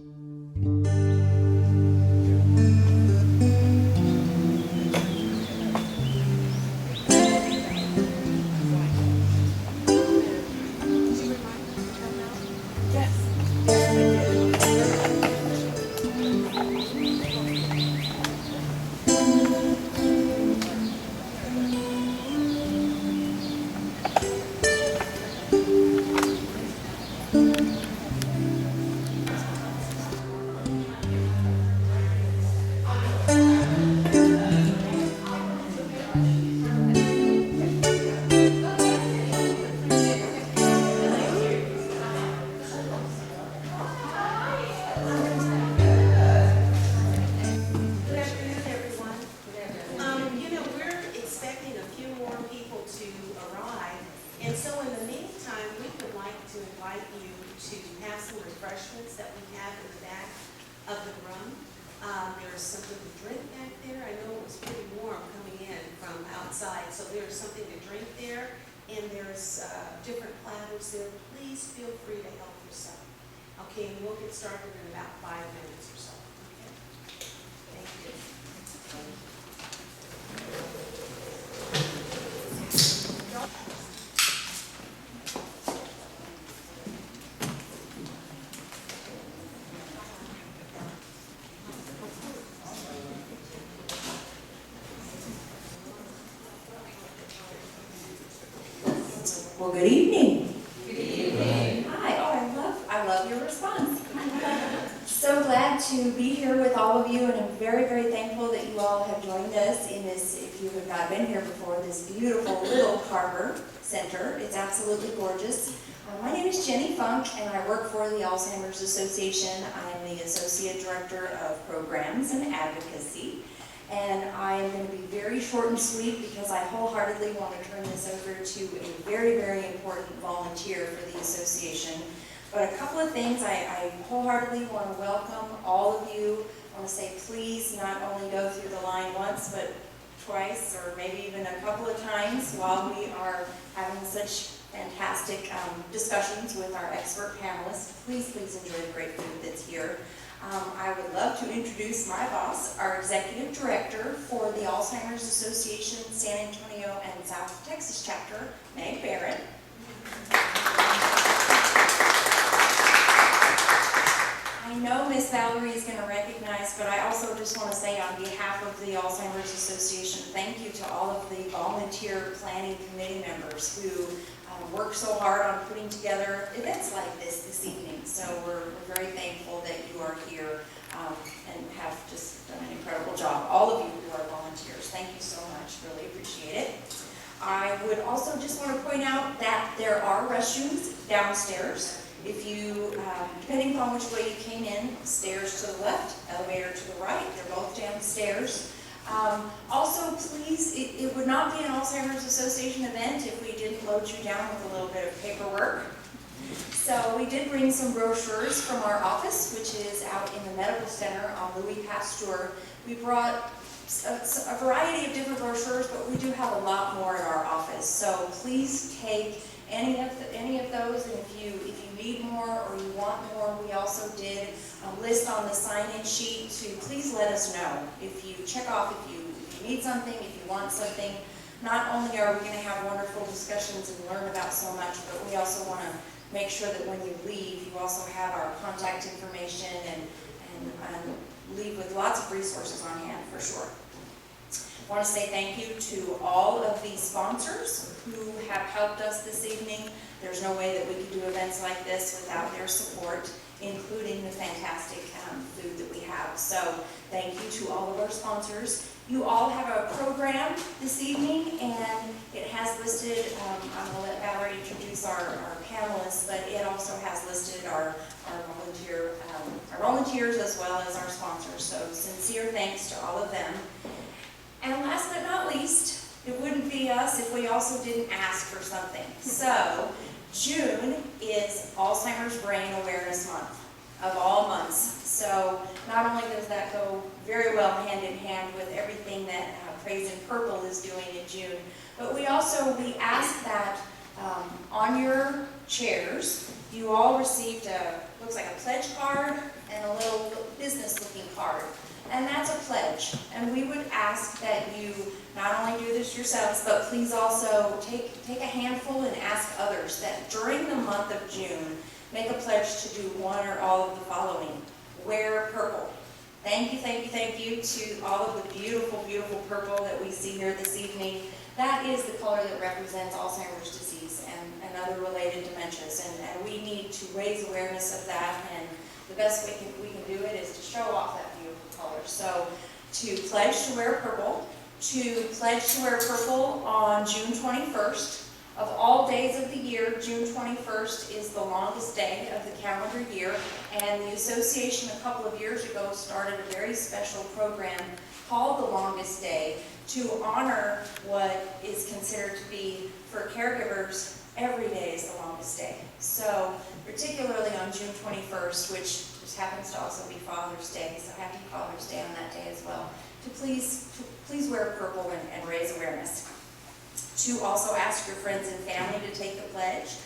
Well, good evening. Good evening. Hi. Oh, I love your response. So glad to be here with all of you, and I'm very, very thankful that you all have joined us in this, if you have not been here before, this beautiful little Carver Center. It's absolutely gorgeous. My name is Jenny Funk, and I work for the Alzheimer's Association. I'm the Associate Director of Programs and Advocacy. And I am going to be very short and sweet because I wholeheartedly want to turn this over to a very, very important volunteer for the association. But a couple of things, I wholeheartedly want to welcome all of you. I want to say please not only go through the line once, but twice or maybe even a couple of times while we are having such fantastic discussions with our expert panelists. Please, please enjoy the great food that's here. I would love to introduce my boss, our Executive Director for the Alzheimer's Association San Antonio and South Texas Chapter, Meg Barrett. I know Miss Valerie is going to recognize, but I also just want to say on behalf of the Alzheimer's Association, thank you to all of the volunteer planning committee members who work so hard on putting together events like this evening. So we're very thankful that you are here and have just done an incredible job. All of you who are volunteers, thank you so much. Really appreciate it. I would also just want to point out that there are restrooms downstairs. If you, depending upon which way you came in, stairs to the left, elevator to the right, they're both downstairs. Also, please, it would not be an Alzheimer's Association event if we didn't load you down with a little bit of paperwork. So we did bring some brochures from our office, which is out in the Medical Center on Louis Pasteur. We brought a variety of different brochures, but we do have a lot more at our office. So please take any of those, and if you need more or you want more, we also did a list on the sign-in sheet to please let us know. If you check off if you need something, if you want something. Not only are we going to have wonderful discussions and learn about so much, but we also want to make sure that when you leave, you also have our contact information and leave with lots of resources on hand for sure. I want to say thank you to all of the sponsors who have helped us this evening. There's no way that we could do events like this without their support, including the fantastic food that we have. So thank you to all of our sponsors. You all have a program this evening, and it has listed, I'm going to let Valerie introduce our panelists, but it also has listed our volunteers as well as our sponsors. So sincere thanks to all of them. And last but not least, it wouldn't be us if we also didn't ask for something. So June is Alzheimer's Brain Awareness Month, of all months. So not only does that go very well hand in hand with everything that Praise in Purple is doing in June, but we ask that on your chairs you all received looks like a pledge card and a little business-looking card. And that's a pledge. And we would ask that you not only do this yourselves, but please also take a handful and ask others that during the month of June, make a pledge to do one or all of the following. Wear purple. Thank you, thank you, thank you to all of the beautiful, beautiful purple that we see here this evening. That is the color that represents Alzheimer's disease and other related dementias. And we need to raise awareness of that. And the best way we can do it is to show off that beautiful color. So to pledge to wear purple, on June 21st. Of all days of the year, June 21st is the longest day of the calendar year, and the association a couple of years ago started a very special program called The Longest Day to honor what is considered to be, for caregivers, every day is the longest day. So particularly on June 21st, which just happens to also be Father's Day, so happy Father's Day on that day as well, to please wear purple and raise awareness. To also ask your friends and family to take the pledge.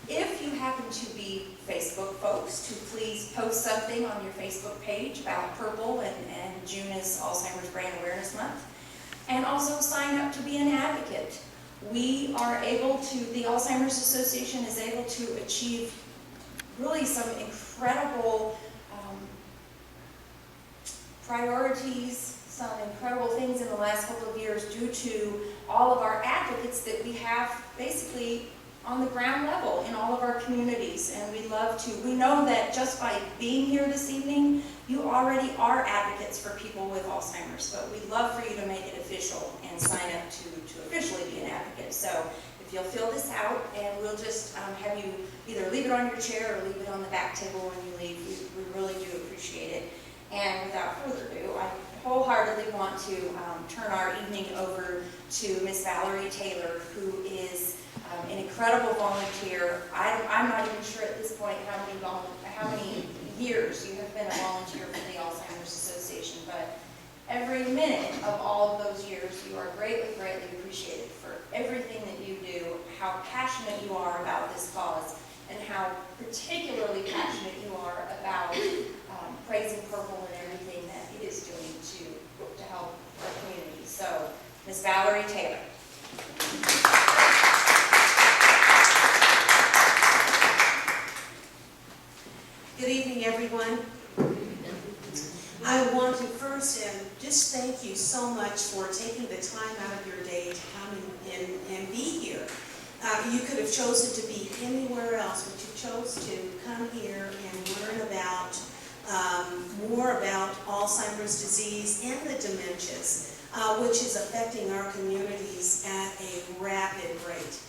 If you happen to be Facebook folks, to please post something on your Facebook page about purple and June is Alzheimer's Brain Awareness Month. And also sign up to be an advocate. We are able to, the Alzheimer's Association is able to achieve really some incredible priorities, some incredible things in the last couple of years due to all of our advocates that we have basically on the ground level in all of our communities. And we know that just by being here this evening, you already are advocates for people with Alzheimer's, but we'd love for you to make it official and sign up to officially be an advocate. So if you'll fill this out, and we'll just have you either leave it on your chair or leave it on the back table when you leave. We really do appreciate it. And without further ado, I wholeheartedly want to turn our evening over to Miss Valerie Taylor, who is an incredible volunteer. I'm not even sure at this point how many years you have been a volunteer for the Alzheimer's Association, but every minute of all of those years, you are greatly, greatly appreciated for everything that you do, how passionate you are about this cause, and how particularly passionate you are about praising purple and everything that it is doing to help our community. So, Ms. Valerie Taylor. Good evening, everyone. I want to first just thank you so much for taking the time out of your day to come and be here. You could have chosen to be anywhere else, but you chose to come here and learn about more about Alzheimer's disease and the dementias, which is affecting our communities at a rapid rate.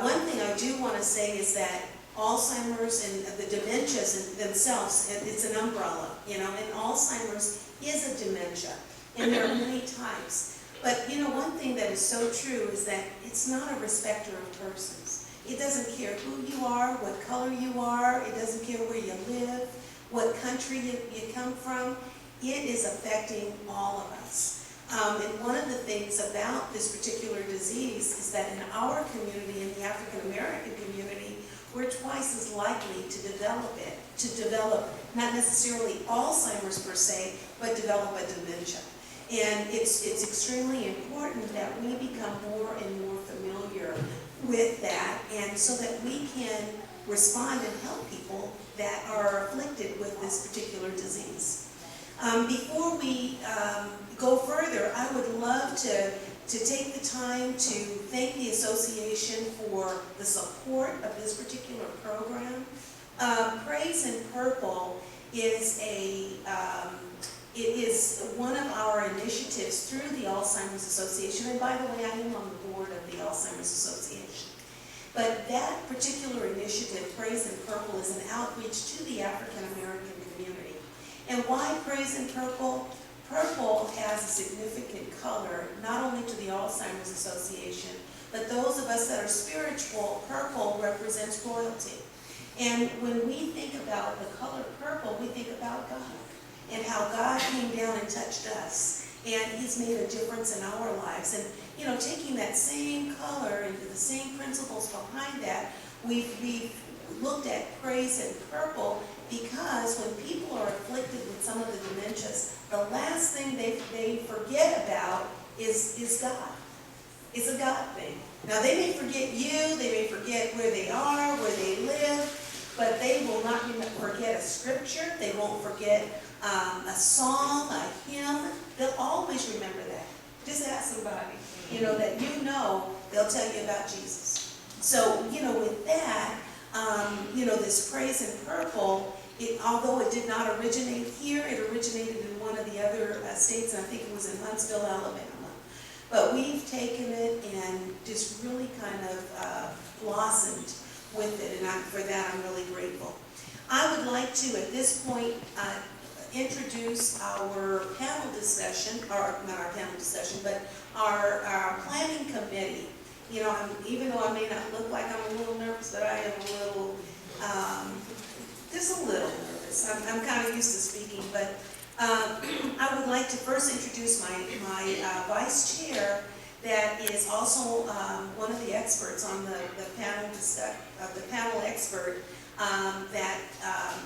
One thing I do want to say is that Alzheimer's and the dementias themselves, it's an umbrella, and Alzheimer's is a dementia, and there are many types. But one thing that is so true is that it's not a respecter of persons. It doesn't care who you are, what color you are, it doesn't care where you live, what country you come from. It is affecting all of us. And one of the things about this particular disease is that in our community, in the African American community, we're twice as likely to develop not necessarily Alzheimer's per se, but develop a dementia. And it's extremely important that we become more and more familiar with that, and so that we can respond and help people that are afflicted with this particular disease. Before we go further, I would love to take the time to thank the association for the support of this particular program. Praise in Purple is it is one of our initiatives through the Alzheimer's Association, and by the way, I am on the board of the Alzheimer's Association. But that particular initiative, Praise in Purple, is an outreach to the African American community. And why Praise in Purple? Purple has a significant color, not only to the Alzheimer's Association, but those of us that are spiritual, purple represents royalty. And when we think about the color purple, we think about God and how God came down and touched us. And He's made a difference in our lives. And, taking that same color and the same principles behind that, we've looked at praise in purple because when people are afflicted with some of the dementias, the last thing they forget about is God. It's a God thing. Now they may forget you, they may forget where they are, where they live, but they will not forget a scripture, they won't forget a song, a hymn. They'll always remember that. Just ask somebody, that they'll tell you about Jesus. So, with that, this praise in purple, although it did not originate here, it originated in one of the other states, and I think it was in Huntsville, Alabama. But we've taken it and just really kind of blossomed with it, and for that I'm really grateful. I would like to, at this point, introduce our panel discussion, or not our panel discussion, but our planning committee. Even though I may not look like I'm a little nervous, but I am a little, just a little nervous. I'm kind of used to speaking, but I would like to first introduce my vice chair that is also one of the experts on the panel expert that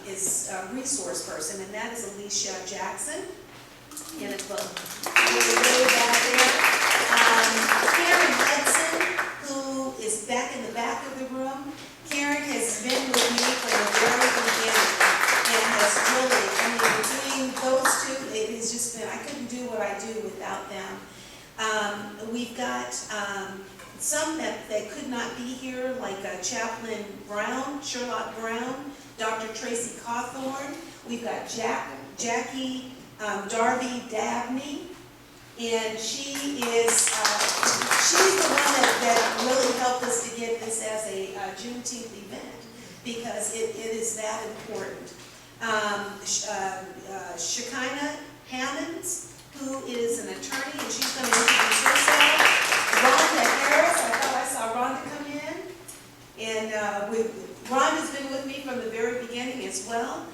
is a resource person, and that is Alicia Jackson. And it's way back there. Karen Hudson, who is back in the back of the room. Karen has been with me from the very beginning and has really, between those two, it has just been, I couldn't do what I do without them. We've got some that could not be here, like Chaplain Brown, Sherlock Brown, Dr. Tracy Cawthorn. We've got Jackie Darby Dabney, and she's the one that really helped us to get this as a Juneteenth event, because it is that important. Shekinah Hammonds, who is an attorney, and she's going to introduce herself. Rhonda Harris, I thought I saw Rhonda come in. And Rhonda's been with me from the very beginning as well.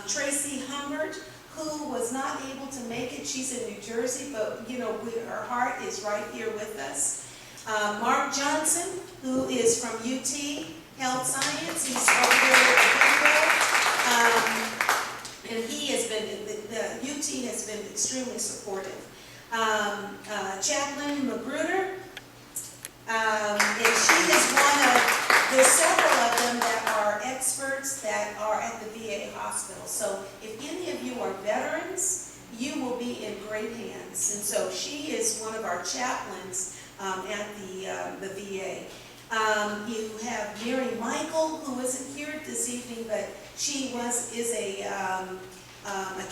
Tracy Humbert, who was not able to make it. She's in New Jersey, but her heart is right here with us. Mark Johnson, who is from UT Health Science. He's over here with the and he has been, the UT has been extremely supportive. Chaplain Magruder, and she is one of, there's several of them that are experts that are at the VA hospital. So if any of you are veterans, you will be in great hands. And so she is one of our chaplains at the VA. You have Mary Michael, who isn't here this evening, but she is a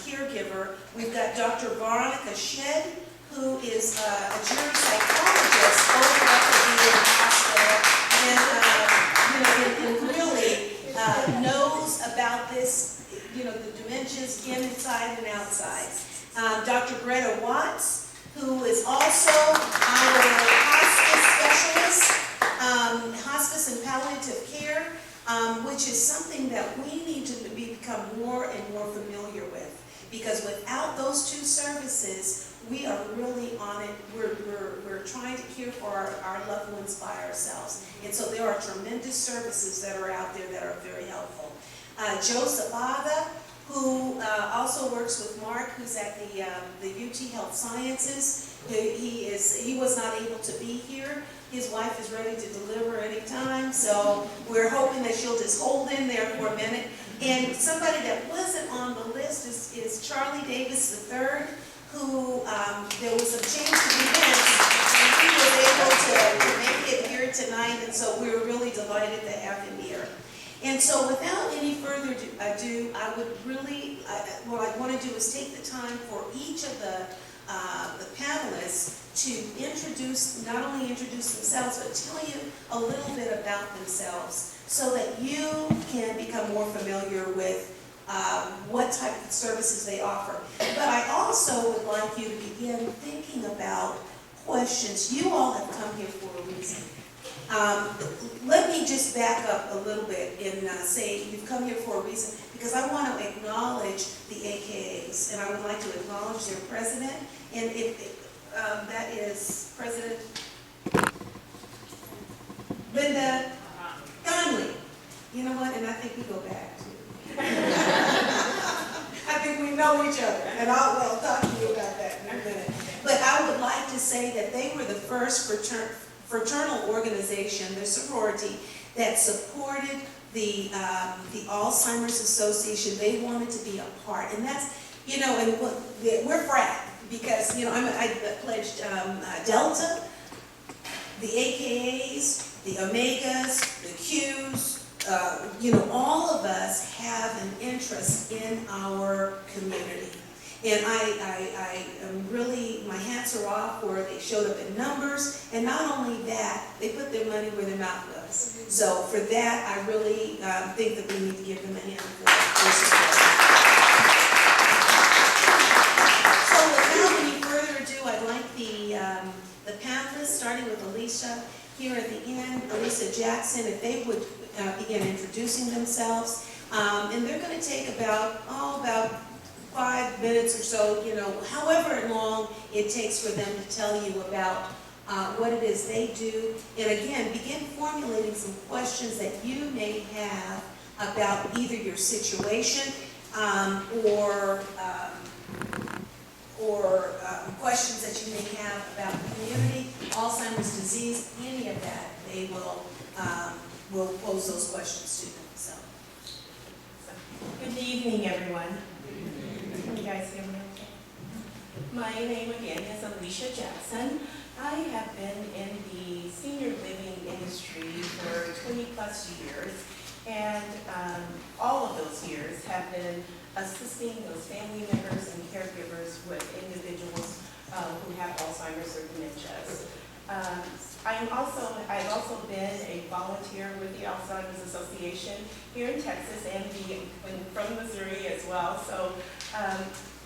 caregiver. We've got Dr. Veronica Shedd, who is a neuropsychiatrist over at the VA hospital, and really knows about this, the dementias inside and outside. Dr. Greta Watts, who is also our hospice specialist, hospice and palliative care, which is something that we need to become more and more familiar with. Because without those two services, we are really on it. We're trying to care for our loved ones by ourselves. And so there are tremendous services that are out there that are very helpful. Joseph Aga, who also works with Mark, who's at the UT Health Sciences. He was not able to be here. His wife is ready to deliver anytime, so we're hoping that she'll just hold in there for a minute. And somebody that wasn't on the list is Charlie Davis III, who there was some change to events, and he was able to make it here tonight, and so we're really delighted to have him here. And so without any further ado, I would really, what I want to do is take the time for each of the panelists to not only introduce themselves, but tell you a little bit about themselves so that you can become more familiar with what type of services they offer. But I also would like you to begin thinking about questions. You all have come here for a reason. Let me just back up a little bit and say you've come here for a reason, because I want to acknowledge the AKAs, and I would like to acknowledge their president, and that is President Linda Conley. you know what, and I think we go back too. I think we know each other, and I'll talk to you about that in a minute. But I would like to say that they were the first fraternal organization, the sorority, that supported the Alzheimer's Association. They wanted to be a part, and that's, you know, and we're frat, because, you know, I pledged Delta, the AKAs, the Omegas, the Qs, you know, all of us have an interest in our community. And I am really, my hats are off where they showed up in numbers, and not only that, they put their money where their mouth was. So for that, I really think that we need to give them a hand for their support. So without any further ado, I'd like the panelists, starting with Alicia here at the end, Alicia Jackson, if they would begin introducing themselves. And they're going to take about 5 minutes or so, you know, however long it takes for them to tell you about what it is they do. And again, begin formulating some questions that you may have about either your situation or questions that you may have about the community, Alzheimer's disease, any of that. They will pose those questions to them. So. Good evening, everyone. Can you guys hear me okay? My name again is Alicia Jackson. I have been in the senior living industry for 20 plus years, and all of those years have been assisting those family members and caregivers with individuals who have Alzheimer's or dementias. I've also been a volunteer with the Alzheimer's Association here in Texas and from Missouri as well. So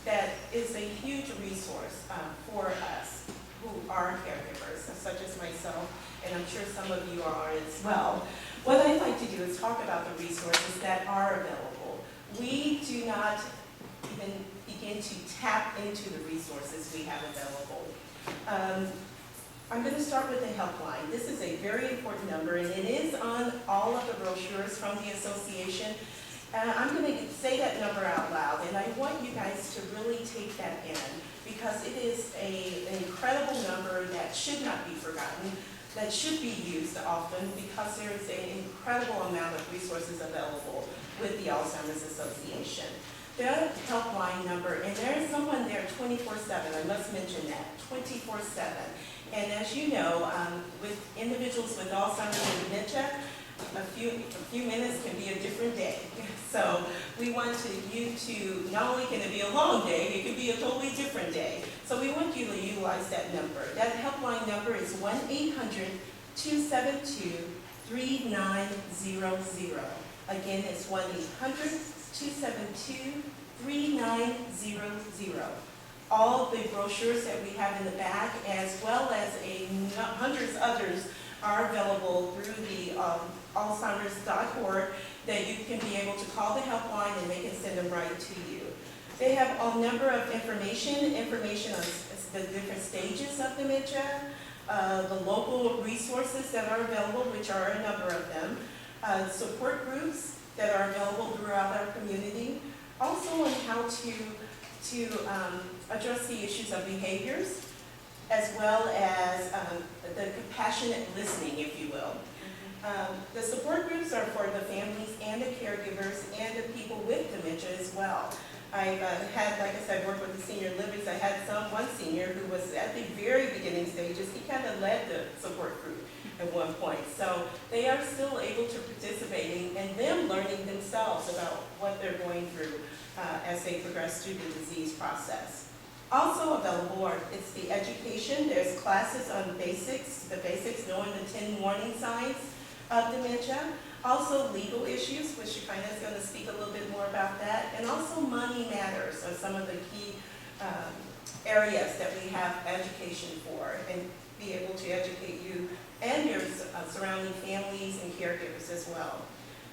that is a huge resource for us who are caregivers, such as myself, and I'm sure some of you are as well. What I'd like to do is talk about the resources that are available. We do not even begin to tap into the resources we have available. I'm going to start with the helpline. This is a very important number, and it is on all of the brochures from the association. I'm going to say that number out loud, and I want you guys to really take that in, because it is an incredible number that should not be forgotten, that should be used often, because there is an incredible amount of resources available with the Alzheimer's Association. The helpline number, and there is someone there 24/7, I must mention that, 24/7. And as you know, with individuals with Alzheimer's and dementia, a few minutes can be a different day. So we want you to, not only can it be a long day, it can be a totally different day. So we want you to utilize that number. That helpline number is 1-800-272-3900. Again, it's 1-800-272-3900. All of the brochures that we have in the back, as well as hundreds others, are available through the Alzheimers.org, that you can be able to call the helpline and they can send them right to you. They have a number of information on the different stages of dementia, the local resources that are available, which are a number of them, support groups that are available throughout our community, also on how to address the issues of behaviors, as well as the compassionate listening, if you will. The support groups are for the families and the caregivers and the people with dementia as well. I've had, like I said, worked with the senior livings. I had one senior who was at the very beginning stages. He kind of led the support group at one point. So they are still able to participate and them learning themselves about what they're going through as they progress through the disease process. Also available it's the education. There's classes on the basics knowing the 10 warning signs of dementia. Also legal issues, which Shekinah is going to speak a little bit more about that. And also money matters are some of the key areas that we have education for, and be able to educate you and your surrounding families and caregivers as well.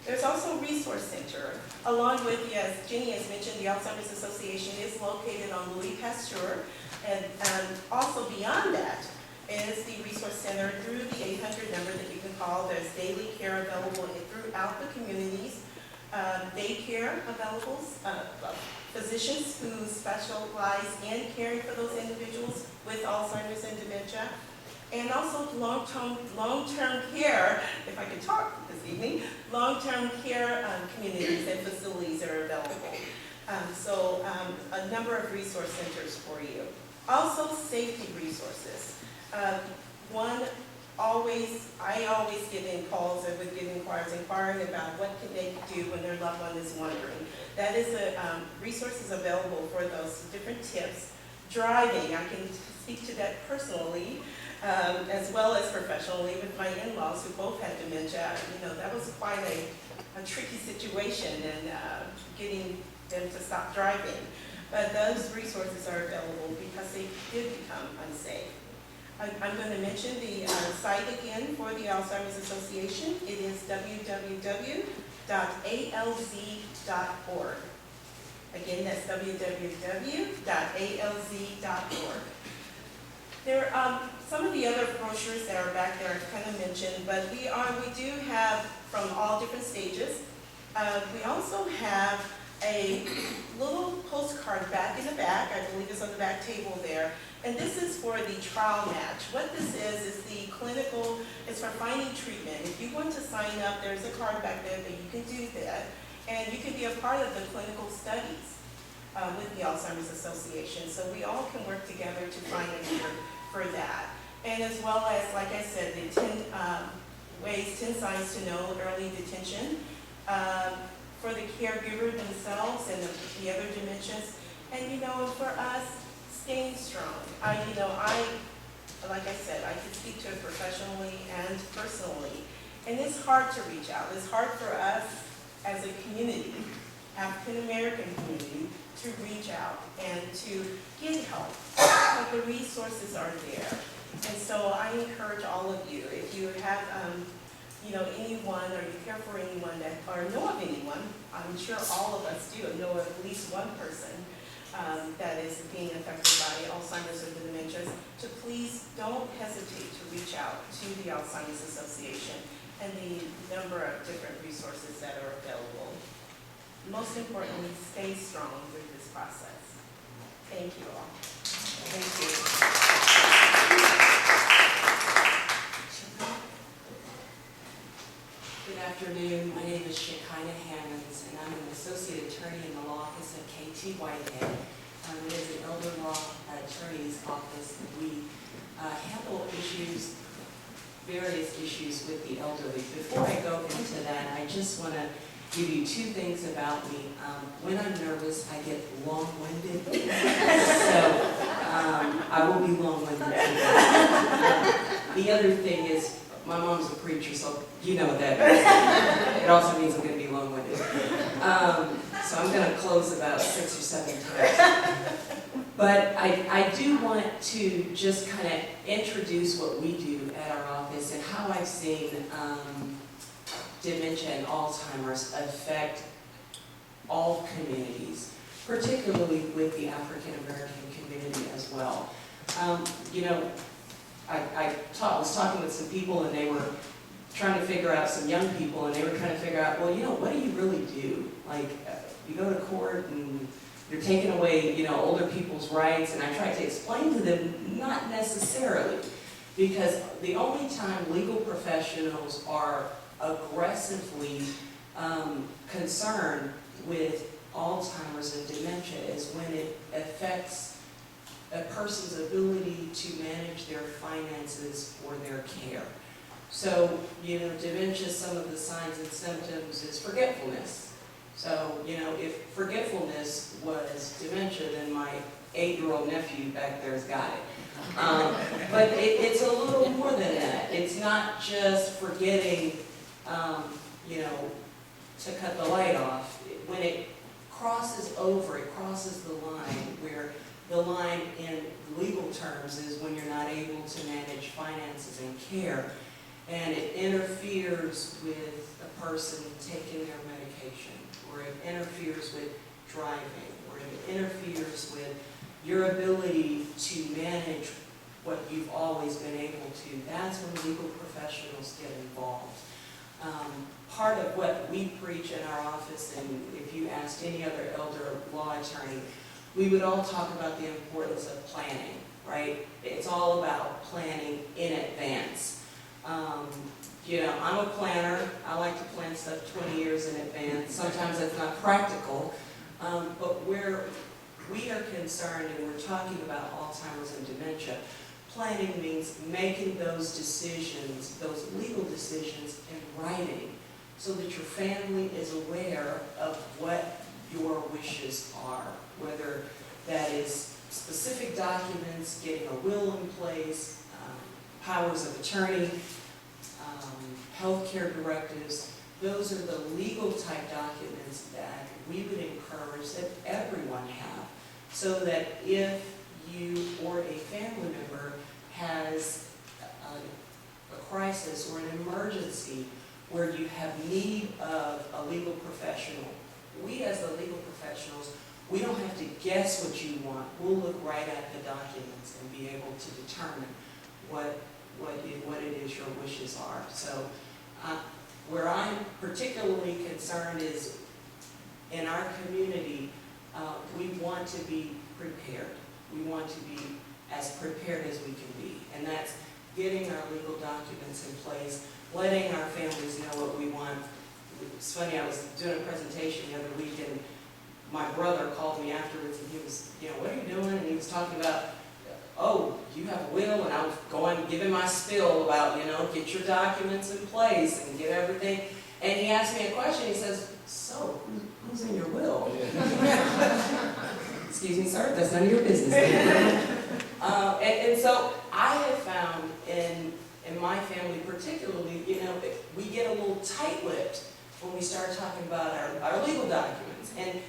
There's also a resource center, along with, as Jenny has mentioned, the Alzheimer's Association is located on Louis Pasteur, and also beyond that, is the resource center through the 800 number that you can call. There's daily care available throughout the communities, daycare available, physicians who specialize in caring for those individuals with Alzheimer's and dementia, and also long-term care, if I could talk this evening, long-term care communities and facilities that are available. A number of resource centers for you. Also, safety resources. I always get in calls and would get inquiries inquiring about what can they do when their loved one is wandering. That is resources available for those different tips. Driving, I can speak to that personally, as well as professionally with my in-laws who both had dementia. You know, that was quite a tricky situation and getting them to stop driving. But those resources are available because they did become unsafe. I'm going to mention the site again for the Alzheimer's Association. It is www.alz.org. Again, that's www.alz.org. There are some of the other brochures that are back there I've kind of mentioned, but we do have from all different stages. We also have a little postcard back in the back. I believe it's on the back table there. And this is for the trial match. What this is the clinical, it's for finding treatment. If you want to sign up, there's a card back there that you can do that. And you can be a part of the clinical studies with the Alzheimer's Association. So we all can work together to find a leader for that. And as well as, like I said, the 10 signs to know early detention for the caregiver themselves and the other dementias. And you know, for us, staying strong. Like I said, I can speak to it professionally and personally. And it's hard to reach out. It's hard for us as a community, African American community, to reach out and to get help. But the resources are there. And so I encourage all of you, if you have anyone or you care for anyone that, or know of anyone, I'm sure all of us do, know of at least one person that is being affected by Alzheimer's or the dementias, to please don't hesitate to reach out to the Alzheimer's Association and the number of different resources that are available. Most importantly, stay strong through this process. Thank you all. Thank you. Good afternoon. My name is Shekinah Hammonds, and I'm an associate attorney in the law office of K.T. Whitehead. It is an elder law attorney's office. We handle various issues with the elderly. Before I go into that, I just want to give you two things about me. When I'm nervous, I get long-winded, so I will be long-winded today. The other thing is, my mom's a preacher, so you know what that means. It also means I'm going to be long-winded. So I'm going to close about 6 or 7 times. But I do want to just kind of introduce what we do at our office and how I've seen dementia and Alzheimer's affect all communities, particularly with the African American community as well. I was talking with some people, and they were trying to figure out, some young people, and they were trying to figure out, well, what do you really do? Like, you go to court and you're taking away, older people's rights, and I tried to explain to them, not necessarily, because the only time legal professionals are aggressively concerned with Alzheimer's and dementia is when it affects a person's ability to manage their finances or their care. So, dementia, some of the signs and symptoms is forgetfulness. So, if forgetfulness was dementia, then my 8-year-old nephew back there's got it. But it's a little more than that. It's not just forgetting, to cut the light off. When it crosses over, it crosses the line, where the line in legal terms is when you're not able to manage finances and care, and it interferes with a person taking their medication, or it interferes with driving, or it interferes with your ability to manage what you've always been able to. That's when legal professionals get involved. Part of what we preach in our office, and if you asked any other elder law attorney, we would all talk about the importance of planning, right? It's all about planning in advance. You know, I'm a planner. I like to plan stuff 20 years in advance. Sometimes that's not practical, but where we are concerned, and we're talking about Alzheimer's and dementia, planning means making those decisions, those legal decisions in writing, so that your family is aware of what your wishes are, whether that is specific documents, getting a will in place, powers of attorney, healthcare directives. Those are the legal type documents that we would encourage that everyone have, so that if you or a family member has a crisis or an emergency where you have need of a legal professional, we as the legal professionals, we don't have to guess what you want. We'll look right at the documents and be able to determine what it is your wishes are. So where I'm particularly concerned is in our community, we want to be prepared. We want to be as prepared as we can be. And that's getting our legal documents in place, letting our families know what we want. It's funny, I was doing a presentation the other week, and my brother called me afterwards, and he was, you know, what are you doing? And he was talking about, oh, you have a will, and I was going, giving my spiel about, you know, get your documents in place and get everything. And he asked me a question. He says, so, who's in your will? Excuse me, sir, that's none of your business. And so I have found in my family particularly, you know, we get a little tight-lipped when we start talking about our legal documents. And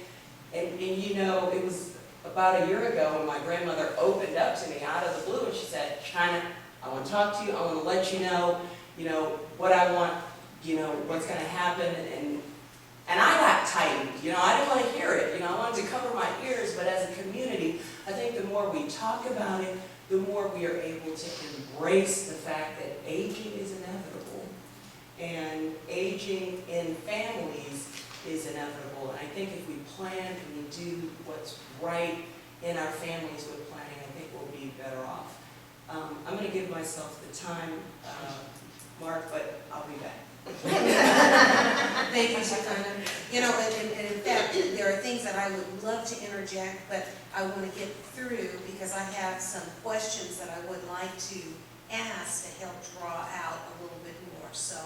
you know, it was about a year ago when my grandmother opened up to me out of the blue, and she said, China, I want to talk to you. I want to let you know, what I want, what's going to happen. And I got tightened, I didn't want to hear it. I wanted to cover my ears, but as a community, I think the more we talk about it, the more we are able to embrace the fact that aging is inevitable. And aging in families is inevitable. And I think if we plan and we do what's right in our families with planning, I think we'll be better off. I'm going to give myself the time, Mark, but I'll be back. Thank you, Shekinah. And in fact, there are things that I would love to interject, but I want to get through because I have some questions that I would like to ask to help draw out a little bit more. So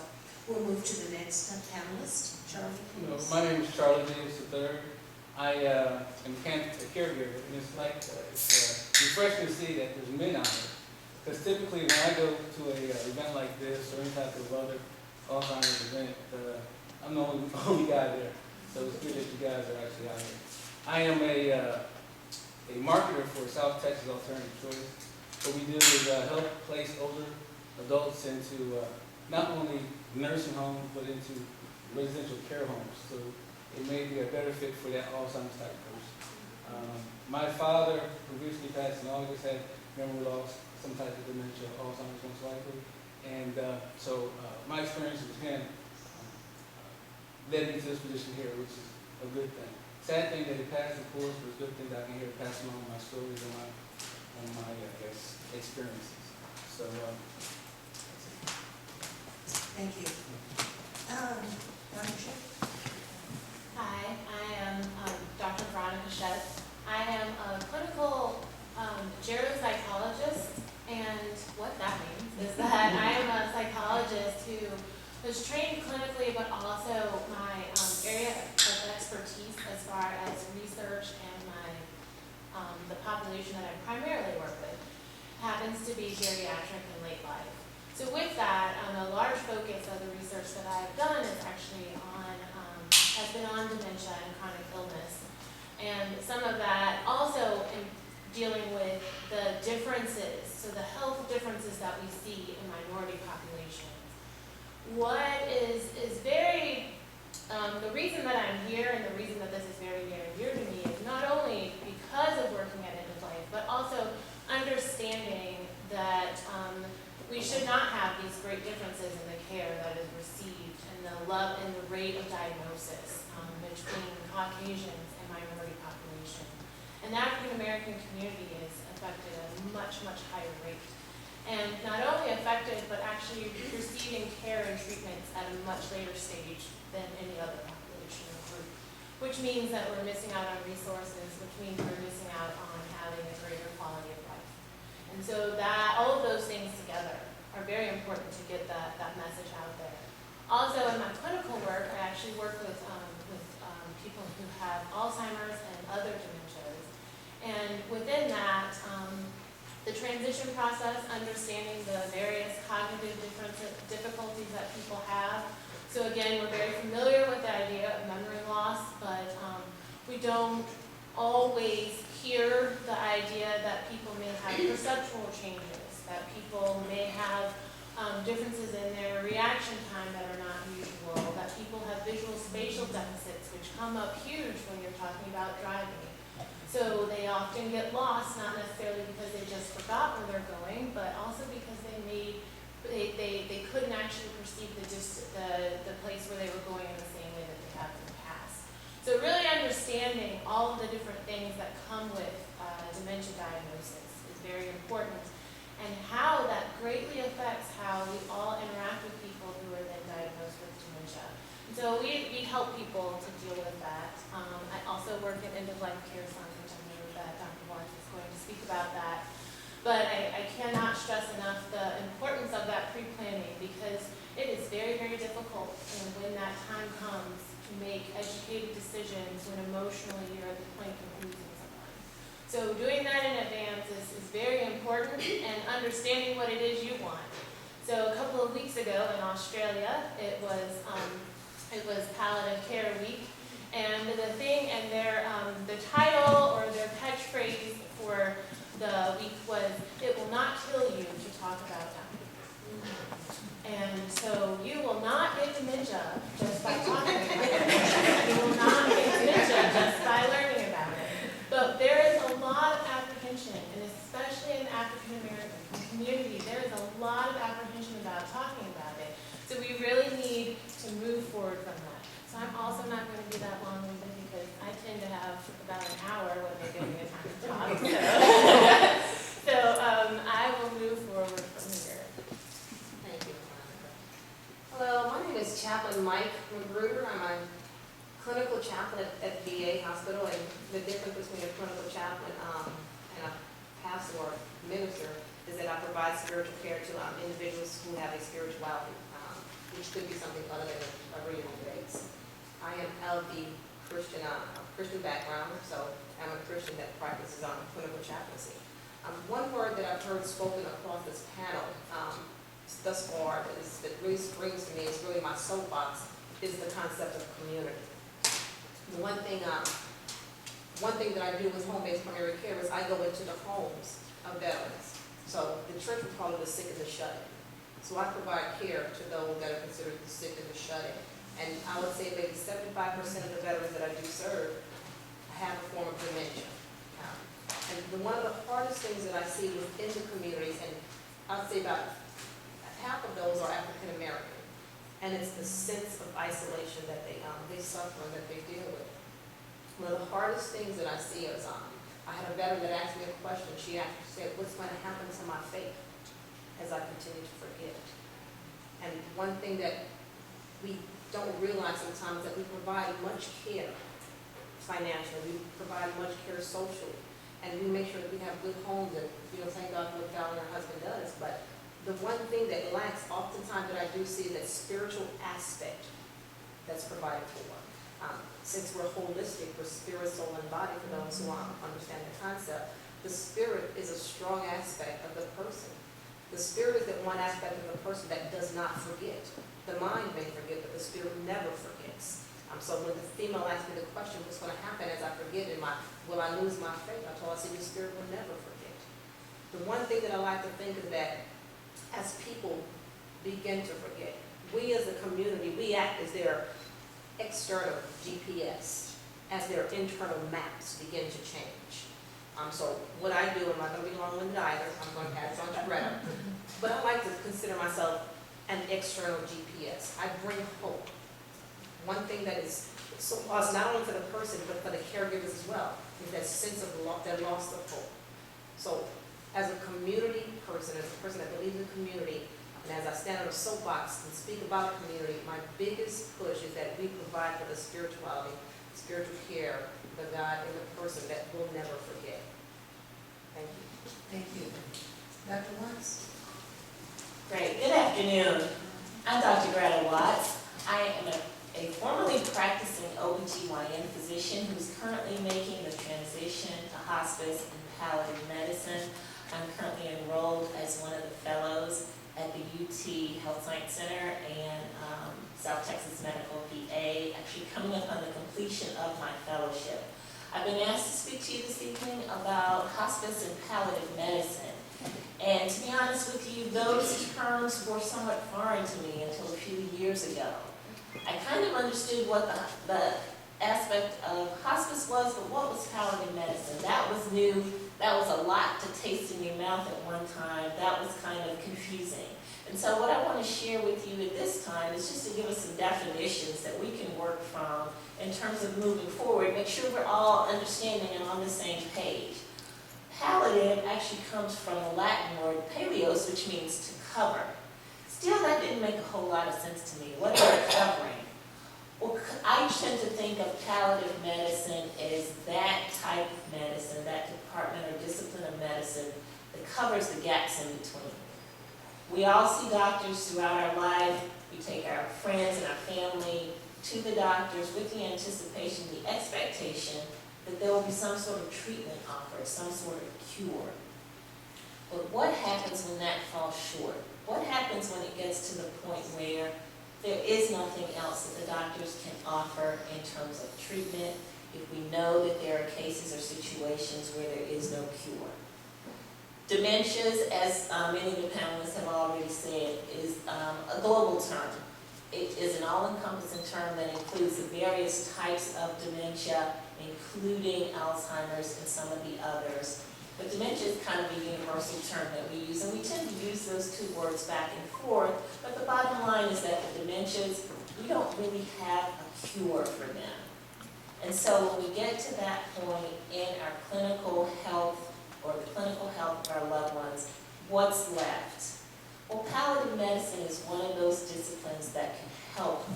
we'll move to the next panelist. Charlie, please. My name is Charlie Davis III. I am a caregiver, and it's refreshing to see that there's men out there. Because typically when I go to an event like this or any type of other Alzheimer's event, I'm the only guy there. So it's good that you guys are actually out here. I am a marketer for South Texas Alternative Choice. What we do is help place older adults into not only nursing homes, but into residential care homes. So it may be a better fit for that Alzheimer's type person. My father, who recently passed in August, had memory loss, some type of dementia, Alzheimer's most likely. And so my experience with him led me to this position here, which is a good thing. Sad thing that he passed, of course, but it's a good thing that I can hear passing on my stories and my experiences. So, that's it. Thank you. Dr. Schiff? Hi, I am Dr. Veronica Shetz. I am a clinical geropsychologist, and what that means is that I am a psychologist who was trained clinically, but also my area of expertise as far as research and the population that I primarily work with happens to be geriatric and late life. So with that, a large focus of the research that I've done is actually has been on dementia and chronic illness. And some of that also in dealing with the differences, so the health differences that we see in minority populations. What is very, the reason that I'm here and the reason that this is very near and dear to me is not only because of working at end of life, but also understanding the should not have these great differences in the care that is received and the love and the rate of diagnosis between Caucasians and minority population. And the African American community is affected at a much, much higher rate. And not only affected, but actually receiving care and treatments at a much later stage than any other population or group, which means that we're missing out on resources, which means we're missing out on having a greater quality of life. And so that, all of those things together are very important to get that message out there. Also, in my clinical work, I actually work with people who have Alzheimer's and other dementias. And within that, the transition process, understanding the various cognitive difficulties that people have. So again, we're very familiar with the idea of memory loss, but we don't always hear the idea that people may have perceptual changes, that people may have differences in their reaction time that are not usual, that people have visual spatial deficits, which come up huge when you're talking about driving. So they often get lost, not necessarily because they just forgot where they're going, but also because they couldn't actually perceive the place where they were going in the same way that they have in the past. So really understanding all of the different things that come with dementia diagnosis is very important, and how that greatly affects how we all interact with people who are then diagnosed with dementia. And so we help people to deal with that. I also work in end-of-life care funds, which I know that Dr. Watts is going to speak about that. But I cannot stress enough the importance of that pre-planning, because it is very, very difficult when that time comes to make educated decisions when emotionally you're at the point of losing someone. So doing that in advance is very important, and understanding what it is you want. So a couple of weeks ago in Australia, it was palliative care week, and the title or their catchphrase for the week was, "It will not kill you to talk about dying." And so you will not get dementia just by talking about it. You will not get dementia just by learning about it. But there is a lot of apprehension, and especially in the African American community, there is a lot of apprehension about talking about it. So we really need to move forward from that. So I'm also not going to be that long-winded, because I tend to have about an hour when they give me a time to talk. So I will move forward from here. Thank you, Monica. Hello, my name is Chaplain Mike Magruder. I'm a clinical chaplain at VA Hospital, and the difference between a clinical chaplain and a pastor or minister is that I provide spiritual care to individuals who have a spirituality, which could be something other than a reading base. I am of the Christian background, so I'm a Christian that practices on clinical chaplaincy. One word that I've heard spoken across this panel thus far that really springs to me, is really my soapbox, is the concept of community. One thing that I do with home-based primary care is I go into the homes of veterans. So the church would call it the sick and the shut-in. So I provide care to those that are considered the sick and the shut-in. And I would say maybe 75% of the veterans that I do serve have a form of dementia. And one of the hardest things that I see within the communities, and I'd say about half of those are African American, and it's the sense of isolation that they suffer and that they deal with. One of the hardest things that I see is, I had a veteran that asked me a question. She said, "What's going to happen to my faith as I continue to forget?" And one thing that we don't realize sometimes, that we provide much care financially, we provide much care socially, and we make sure that we have good homes, and thank God for what Val and her husband does. But the one thing that lacks oftentimes that I do see is that spiritual aspect that's provided for. Since we're holistic, we're spirit, soul, and body, for those who understand the concept, the spirit is a strong aspect of the person. The spirit is that one aspect of the person that does not forget. The mind may forget, but the spirit never forgets. So when the female asked me the question, what's going to happen as I forget, will I lose my faith? I told her, I said, your spirit will never forget. The one thing that I like to think is that as people begin to forget, we as a community, we act as their external GPS, as their internal maps begin to change. So what I do, I'm not going to be long-winded either, I'm going to pass on to Greta. but I like to consider myself an external GPS. I bring hope. One thing that is so awesome, not only for the person, but for the caregivers as well, is that sense of that loss of hope. So as a community person, as a person that believes in community, and as I stand on a soapbox and speak about community, my biggest push is that we provide for the spirituality, spiritual care, the God in the person that we'll never forget. Thank you. Thank you. Dr. Watts? Great. Good afternoon. I'm Dr. Greta Watts. I am a formerly practicing OBGYN physician who's currently making the transition to hospice and palliative medicine. I'm currently enrolled as one of the fellows at the UT Health Science Center and South Texas Medical VA, actually coming up on the completion of my fellowship. I've been asked to speak to you this evening about hospice and palliative medicine. And to be honest with you, those terms were somewhat foreign to me until a few years ago. I kind of understood what the aspect of hospice was, but what was palliative medicine? That was new. That was a lot to taste in your mouth at one time. That was kind of confusing. And so what I want to share with you at this time is just to give us some definitions that we can work from in terms of moving forward, make sure we're all understanding and on the same page. Palliative actually comes from the Latin word paleos, which means to cover. Still, that didn't make a whole lot of sense to me. What are they covering? Well, I tend to think of palliative medicine as that type of medicine, that department or discipline of medicine that covers the gaps in between. We all see doctors throughout our life. We take our friends and our family to the doctors with the anticipation, the expectation that there will be some sort of treatment offered, some sort of cure. But what happens when that falls short? What happens when it gets to the point where there is nothing else that the doctors can offer in terms of treatment, if we know that there are cases or situations where there is no cure? Dementias, as many of the panelists have already said, is a global term. It is an all-encompassing term that includes the various types of dementia, including Alzheimer's and some of the others. But dementia is kind of a universal term that we use, and we tend to use those two words back and forth, but the bottom line is that the dementias, we don't really have a cure for them. And so when we get to that point in our clinical health or the clinical health of our loved ones, what's left? Well, palliative medicine is one of those disciplines that can help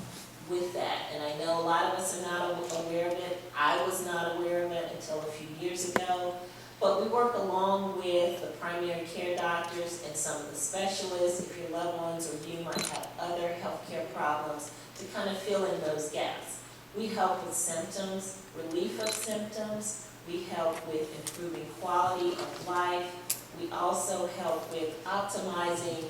with that. And I know a lot of us are not aware of it. I was not aware of it until a few years ago. But we work along with the primary care doctors and some of the specialists, if your loved ones or you might have other healthcare problems, to kind of fill in those gaps. We help with symptoms, relief of symptoms. We help with improving quality of life. We also help with optimizing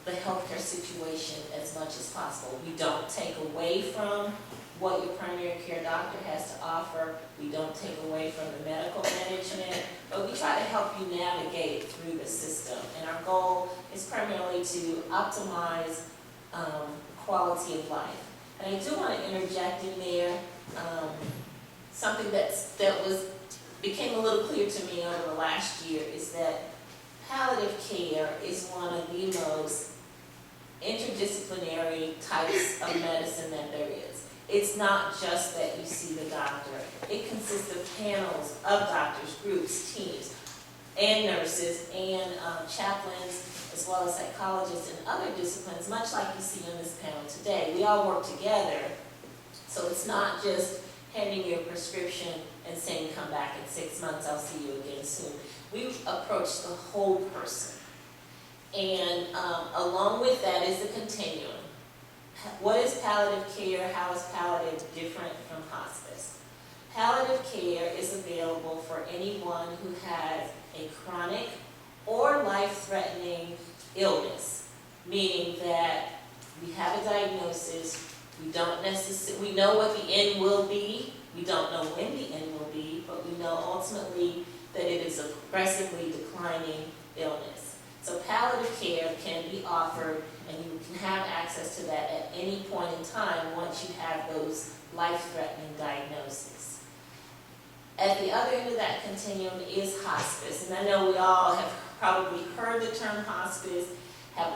the healthcare situation as much as possible. We don't take away from what your primary care doctor has to offer. We don't take away from the medical management, but we try to help you navigate through the system. And our goal is primarily to optimize quality of life. And I do want to interject in there something that became a little clear to me over the last year, is that palliative care is one of the most interdisciplinary types of medicine that there is. It's not just that you see the doctor. It consists of panels of doctors, groups, teams, and nurses, and chaplains, as well as psychologists and other disciplines, much like you see on this panel today. We all work together, so it's not just handing you a prescription and saying, come back in 6 months, I'll see you again soon. We approach the whole person. And along with that is the continuum. What is palliative care? How is palliative different from hospice? Palliative care is available for anyone who has a chronic or life-threatening illness, meaning that we have a diagnosis, we know what the end will be, we don't know when the end will be, but we know ultimately that it is a progressively declining illness. So palliative care can be offered, and you can have access to that at any point in time once you have those life-threatening diagnoses. At the other end of that continuum is hospice, and I know we all have probably heard the term hospice.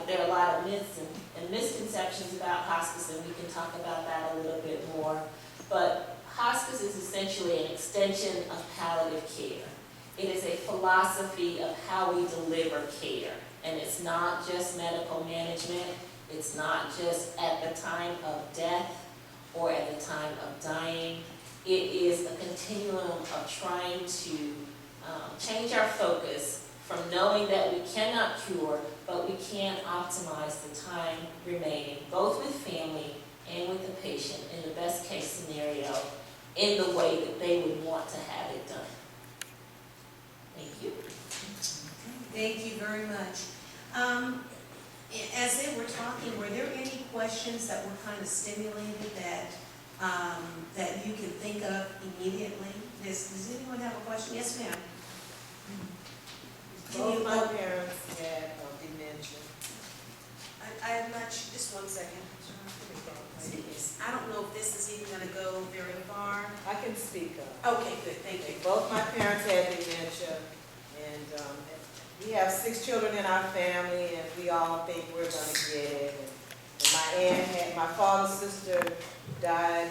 There are a lot of myths and misconceptions about hospice, and we can talk about that a little bit more. But hospice is essentially an extension of palliative care. It is a philosophy of how we deliver care. And it's not just medical management. It's not just at the time of death or at the time of dying. It is a continuum of trying to change our focus from knowing that we cannot cure, but we can optimize the time remaining, both with family and with the patient in the best case scenario, in the way that they would want to have it done. Thank you. Thank you very much. As they were talking, were there any questions that were kind of stimulated that you can think of immediately? Does anyone have a question? Yes, ma'am. Both my parents had dementia. I'm not, just one second. I don't know if this is even going to go very far. I can speak up. Okay, good, thank you. Both my parents had dementia, and we have 6 children in our family, and we all think we're going to get it. And my father's sister died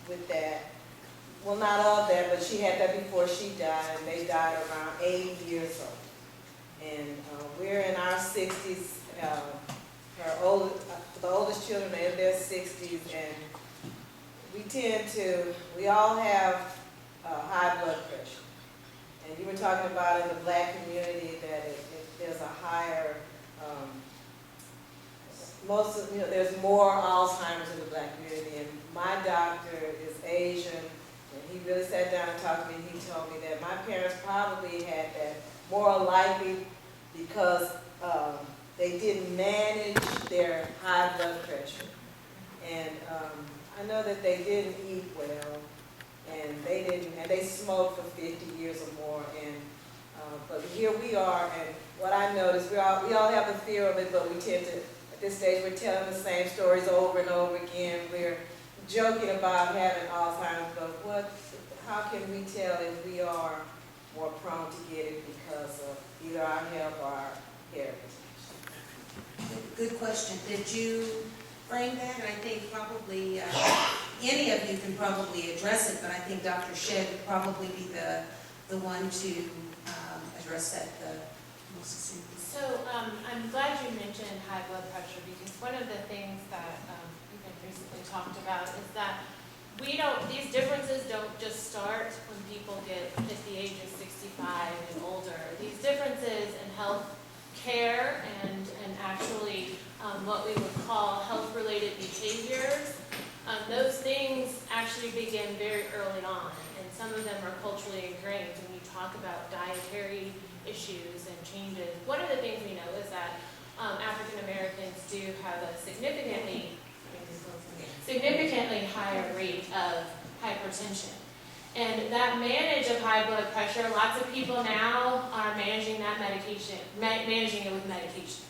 with that. Well, not all that, but she had that before she died, and they died around 80 years old. And we're in our 60s. The oldest children are in their 60s, and we all have high blood pressure. And you were talking about in the Black community that there's a higher, there's more Alzheimer's in the Black community. And my doctor is Asian, and he really sat down and talked to me, and he told me that my parents probably had that more likely because they didn't manage their high blood pressure. And I know that they didn't eat well, and they smoked for 50 years or more. And but here we are, and what I noticed, we all have the fear of it, but we tend to, at this stage, we're telling the same stories over and over again. We're joking about having Alzheimer's, but how can we tell if we are more prone to get it because of either our health or our caregivers? Good question. Did you frame that? And I think probably any of you can probably address it, but I think Dr. Shedd would probably be the one to address that the most succinctly. So I'm glad you mentioned high blood pressure, because one of the things that we've been recently talked about is that these differences don't just start when people get at the age of 65 and older. These differences in health care and actually what we would call health-related behaviors, those things actually begin very early on, and some of them are culturally ingrained. When you talk about dietary issues and changes, one of the things we know is that African Americans do have a significantly higher rate of hypertension. And that manage of high blood pressure, lots of people now are managing that medication, managing it with medication.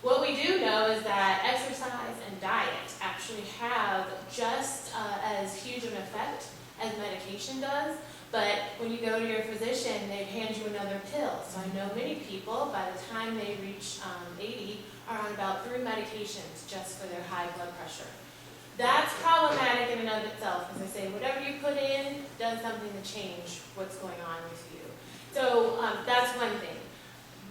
What we do know is that exercise and diet actually have just as huge an effect as medication does, but when you go to your physician, they hand you another pill. So I know many people, by the time they reach 80, are on about 3 medications just for their high blood pressure. That's problematic in and of itself, as I say, whatever you put in does something to change what's going on with you. So that's one thing.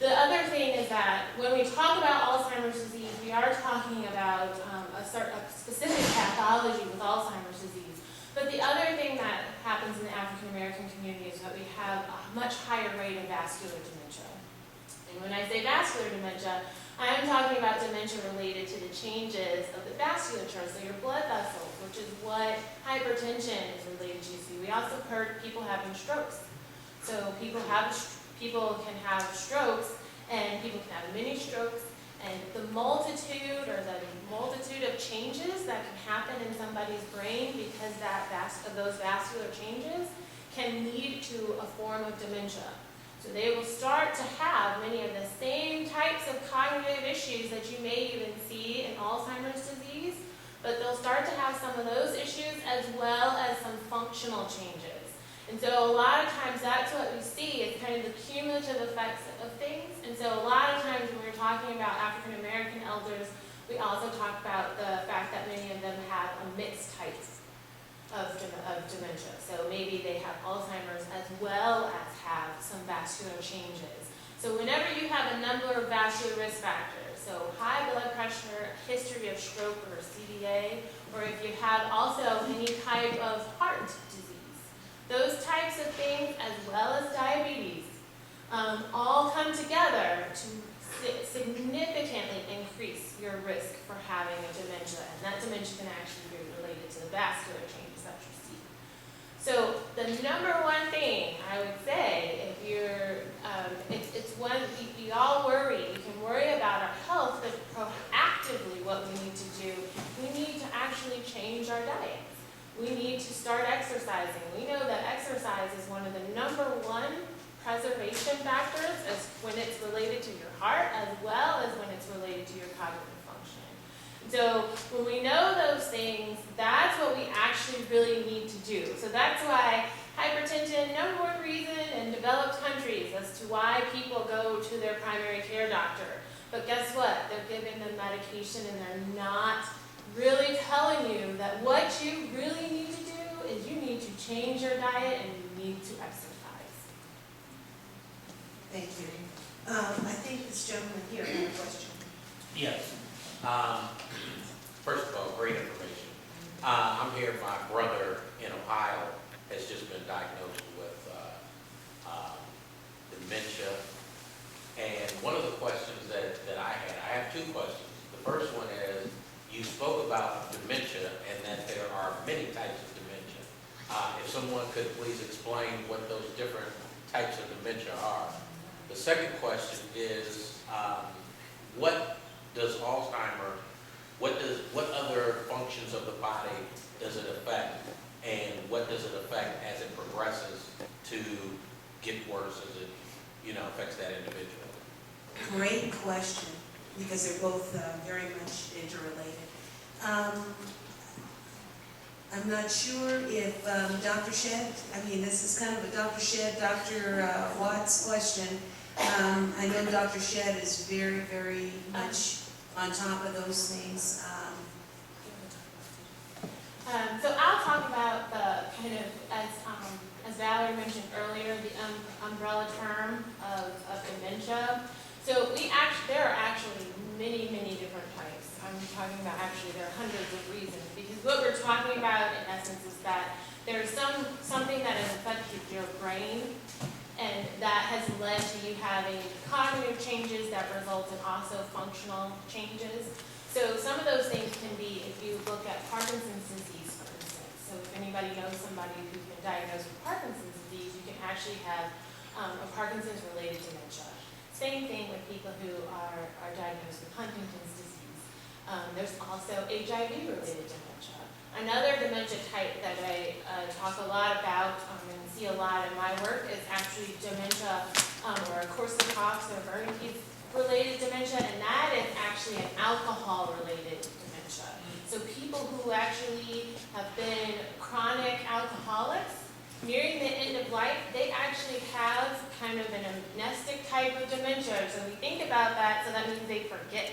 The other thing is that when we talk about Alzheimer's disease, we are talking about a specific pathology with Alzheimer's disease. But the other thing that happens in the African American community is that we have a much higher rate of vascular dementia. And when I say vascular dementia, I am talking about dementia related to the changes of the vasculature, so your blood vessels, which is what hypertension is related to. So we also heard people having strokes. So people can have strokes, and people can have mini strokes, and the multitude of changes that can happen in somebody's brain because of those vascular changes can lead to a form of dementia. So they will start to have many of the same types of cognitive issues that you may even see in Alzheimer's disease, but they'll start to have some of those issues as well as some functional changes. And so a lot of times that's what we see is kind of the cumulative effects of things. And so a lot of times when we're talking about African American elders, we also talk about the fact that many of them have a mixed type of dementia. So maybe they have Alzheimer's as well as have some vascular changes. So whenever you have a number of vascular risk factors, so high blood pressure, history of stroke or CVA, or if you have also any type of heart disease, those types of things as well as diabetes all come together to significantly increase your risk for having a dementia, and that dementia can actually be related to the vascular changes that you see. So the number one thing I would say, if you're, it's one, we all worry, we can worry about our health, but proactively what we need to do, we need to actually change our diet. We need to start exercising. We know that exercise is one of the number one preservation factors as when it's related to your heart as well as when it's related to your cognitive functioning. So when we know those things, that's what we actually really need to do. So that's why hypertension, number one reason in developed countries as to why people go to their primary care doctor. But guess what? They're giving them medication and they're not really telling you that what you really need to do is you need to change your diet and you need to exercise. Thank you. I think this gentleman here had a question. Yes. First of all, great information. I'm here, my brother in Ohio has just been diagnosed with dementia. And one of the questions that I have two questions. The first one is, you spoke about dementia and that there are many types of dementia. If someone could please explain what those different types of dementia are. The second question is, what does Alzheimer, what other functions of the body does it affect, and what does it affect as it progresses to get worse as it, affects that individual? Great question, because they're both very much interrelated. I'm not sure if Dr. Shedd, this is kind of a Dr. Shedd, Dr. Watts question. I know Dr. Shedd is very, very much on top of those things. So I'll talk about the kind of, as Valerie mentioned earlier, the umbrella term of dementia. So there are actually many, many different types. I'm talking about there are hundreds of reasons, because what we're talking about in essence is that there's something that has affected your brain, and that has led to you having cognitive changes that result in also functional changes. So some of those things can be, if you look at Parkinson's disease, for instance. So if anybody knows somebody who's been diagnosed with Parkinson's disease, you can actually have a Parkinson's-related dementia. Same thing with people who are diagnosed with Huntington's disease. There's also HIV-related dementia. Another dementia type that I talk a lot about and see a lot in my work is actually dementia or Korsakoff's or Wernicke's-related dementia, and that is actually an alcohol-related dementia. So people who actually have been chronic alcoholics, nearing the end of life, they actually have kind of an amnestic type of dementia. So we think about that, so that means they forget.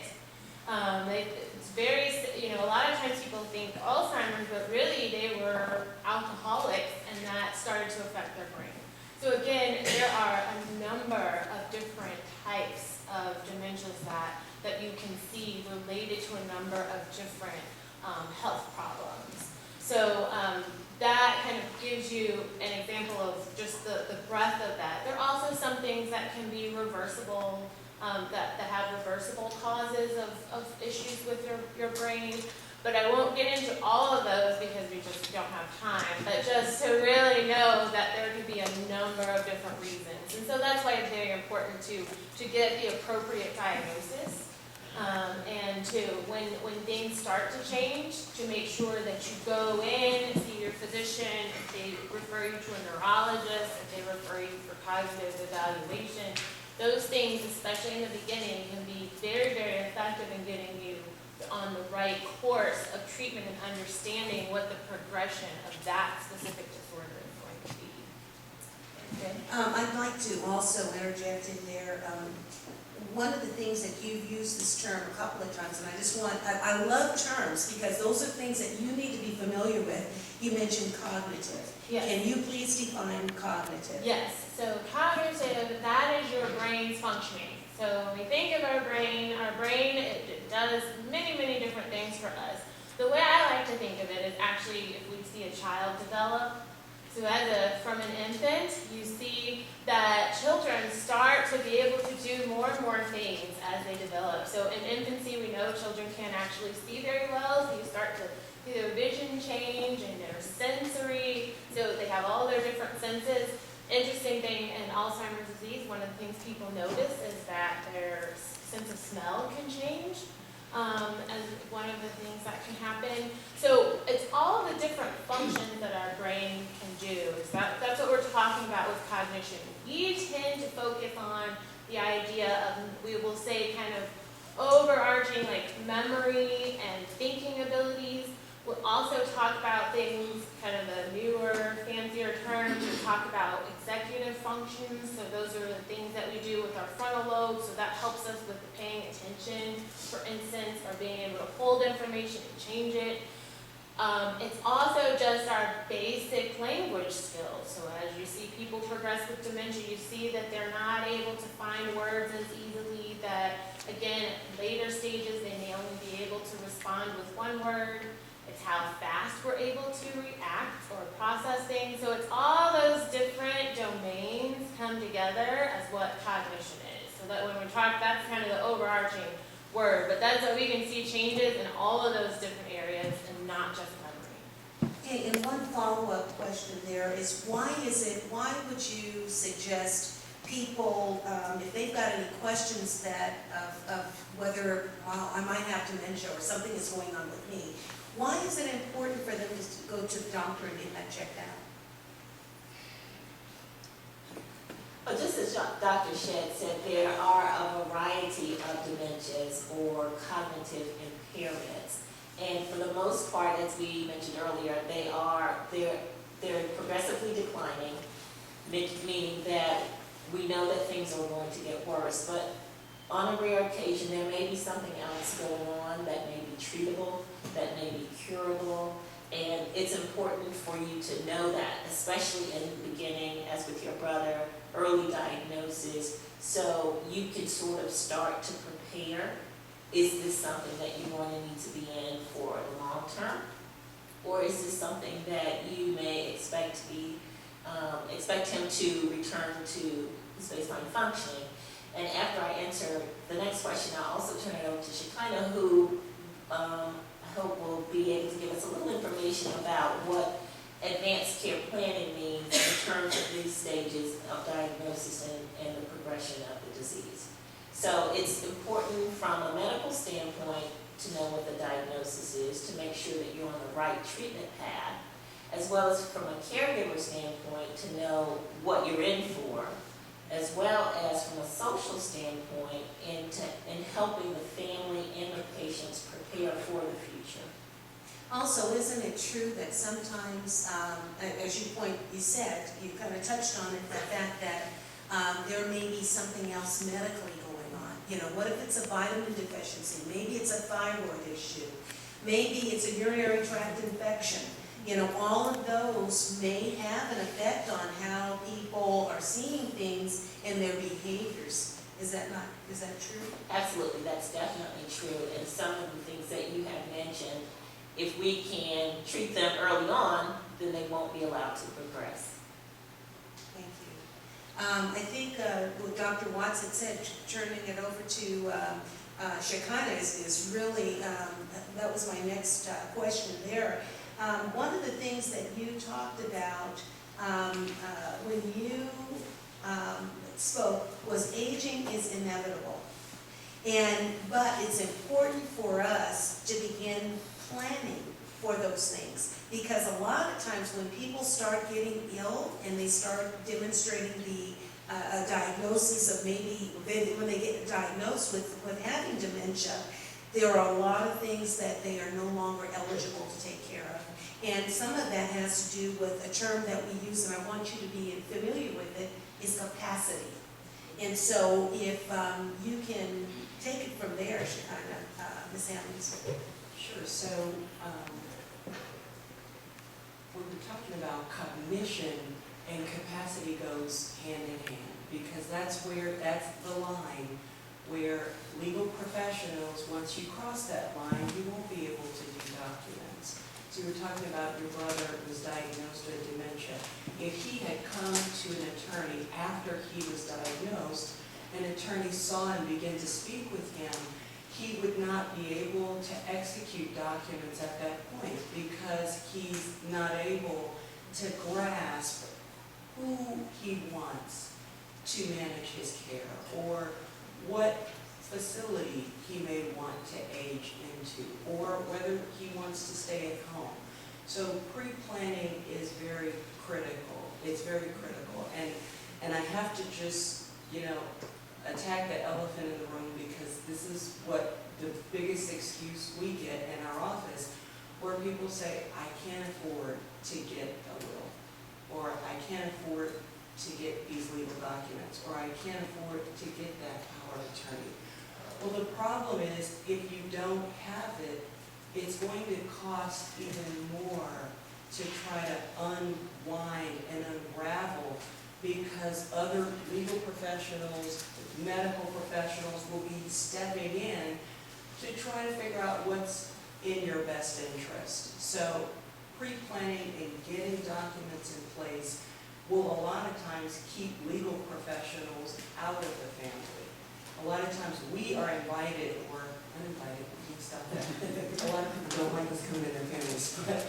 It's very, a lot of times people think Alzheimer's, but really they were alcoholics, and that started to affect their brain. So again, there are a number of different types of dementias that you can see related to a number of different health problems. So that kind of gives you an example of just the breadth of that. There are also some things that can be reversible, that have reversible causes of issues with your brain, but I won't get into all of those because we just don't have time, but just to really know that there could be a number of different reasons. And so that's why it's very important to get the appropriate diagnosis, and to, when things start to change, to make sure that you go in, see your physician, if they refer you to a neurologist, if they refer you for cognitive evaluation. Those things, especially in the beginning, can be very, very effective in getting you on the right course of treatment and understanding what the progression of that specific disorder is going to be. I'd like to also interject in there, one of the things that you've used this term a couple of times, and I love terms because those are things that you need to be familiar with. You mentioned cognitive. Yes. Can you please define cognitive? Yes, so cognitive, that is your brain's functioning. So when we think of our brain it does many, many different things for us. The way I like to think of it is actually if we see a child develop, so from an infant, you see that children start to be able to do more and more things as they develop. So in infancy, we know children can't actually see very well, so you start to see their vision change and their sensory, so they have all their different senses. Interesting thing in Alzheimer's disease, one of the things people notice is that their sense of smell can change. As one of the things that can happen. So it's all the different functions that our brain can do. So that's what we're talking about with cognition. We tend to focus on the idea of, we will say, kind of overarching like memory and thinking abilities. We'll also talk about things, kind of the newer, fancier terms. We'll talk about executive functions. So those are the things that we do with our frontal lobe. So that helps us with the paying attention, for instance, or being able to hold information and change it. It's also just our basic language skills. So as you see people progress with dementia, you see that they're not able to find words as easily, that again, at later stages, they may only be able to respond with one word. It's how fast we're able to react or process things. So it's all those different domains come together as what cognition is. So that when we talk, that's kind of the overarching word. But that's what we can see changes in all of those different areas and not just memory. Okay, and one follow-up question there is why would you suggest people, if they've got any questions that of whether, well, I might have dementia or something is going on with me, why is it important for them to go to the doctor and get that checked out? Well, just as Dr. Shedd said, there are a variety of dementias or cognitive impairments. And for the most part, as we mentioned earlier, they're progressively declining, meaning that we know that things are going to get worse. But on a rare occasion, there may be something else going on that may be treatable, that may be curable, and it's important for you to know that, especially in the beginning, as with your brother, early diagnosis, so you can sort of start to prepare. Is this something that you want to need to be in for the long term? Or is this something that you may expect him to return to his baseline functioning? And after I answer the next question, I'll also turn it over to Shekinah, who I hope will be able to give us a little information about what advanced care planning means in terms of these stages of diagnosis and the progression of the disease. So it's important from a medical standpoint to know what the diagnosis is, to make sure that you're on the right treatment path, as well as from a caregiver standpoint to know what you're in for, as well as from a social standpoint in helping the family and the patients prepare for the future. Also, isn't it true that sometimes, as you said, you kind of touched on it, the fact that there may be something else medically going on. You know, what if it's a vitamin deficiency? Maybe it's a thyroid issue. Maybe it's a urinary tract infection. You know, all of those may have an effect on how people are seeing things and their behaviors. Is that true? Absolutely, that's definitely true. And some of the things that you have mentioned, if we can treat them early on, then they won't be allowed to progress. Thank you. I think what Dr. Watts had said, turning it over to Shekinah is really, that was my next question there. One of the things that you talked about when you spoke was aging is inevitable. But it's important for us to begin planning for those things, because a lot of times when people start getting ill and they start demonstrating the diagnosis of maybe when they get diagnosed with having dementia, there are a lot of things that they are no longer eligible to take care of. And some of that has to do with a term that we use, and I want you to be familiar with it, is capacity. And so if you can take it from there, Ms. Hammonds. Sure, so when we're talking about cognition and capacity goes hand in hand, because that's the line where legal professionals, once you cross that line, you won't be able to do documents. So you were talking about your brother was diagnosed with dementia. If he had come to an attorney after he was diagnosed, an attorney saw and began to speak with him, he would not be able to execute documents at that point because he's not able to grasp who he wants to manage his care or what facility he may want to age into or whether he wants to stay at home. So pre-planning is very critical. It's very critical. And I have to just, attack the elephant in the room because this is what the biggest excuse we get in our office where people say, I can't afford to get a will, or I can't afford to get these legal documents, or I can't afford to get that power of attorney. Well, the problem is if you don't have it, it's going to cost even more to try to unwind and unravel because other legal professionals, medical professionals will be stepping in to try to figure out what's in your best interest. So pre-planning and getting documents in place will a lot of times keep legal professionals out of the family. A lot of times we are invited or uninvited, we can stop that. A lot of people don't like us coming to their families, but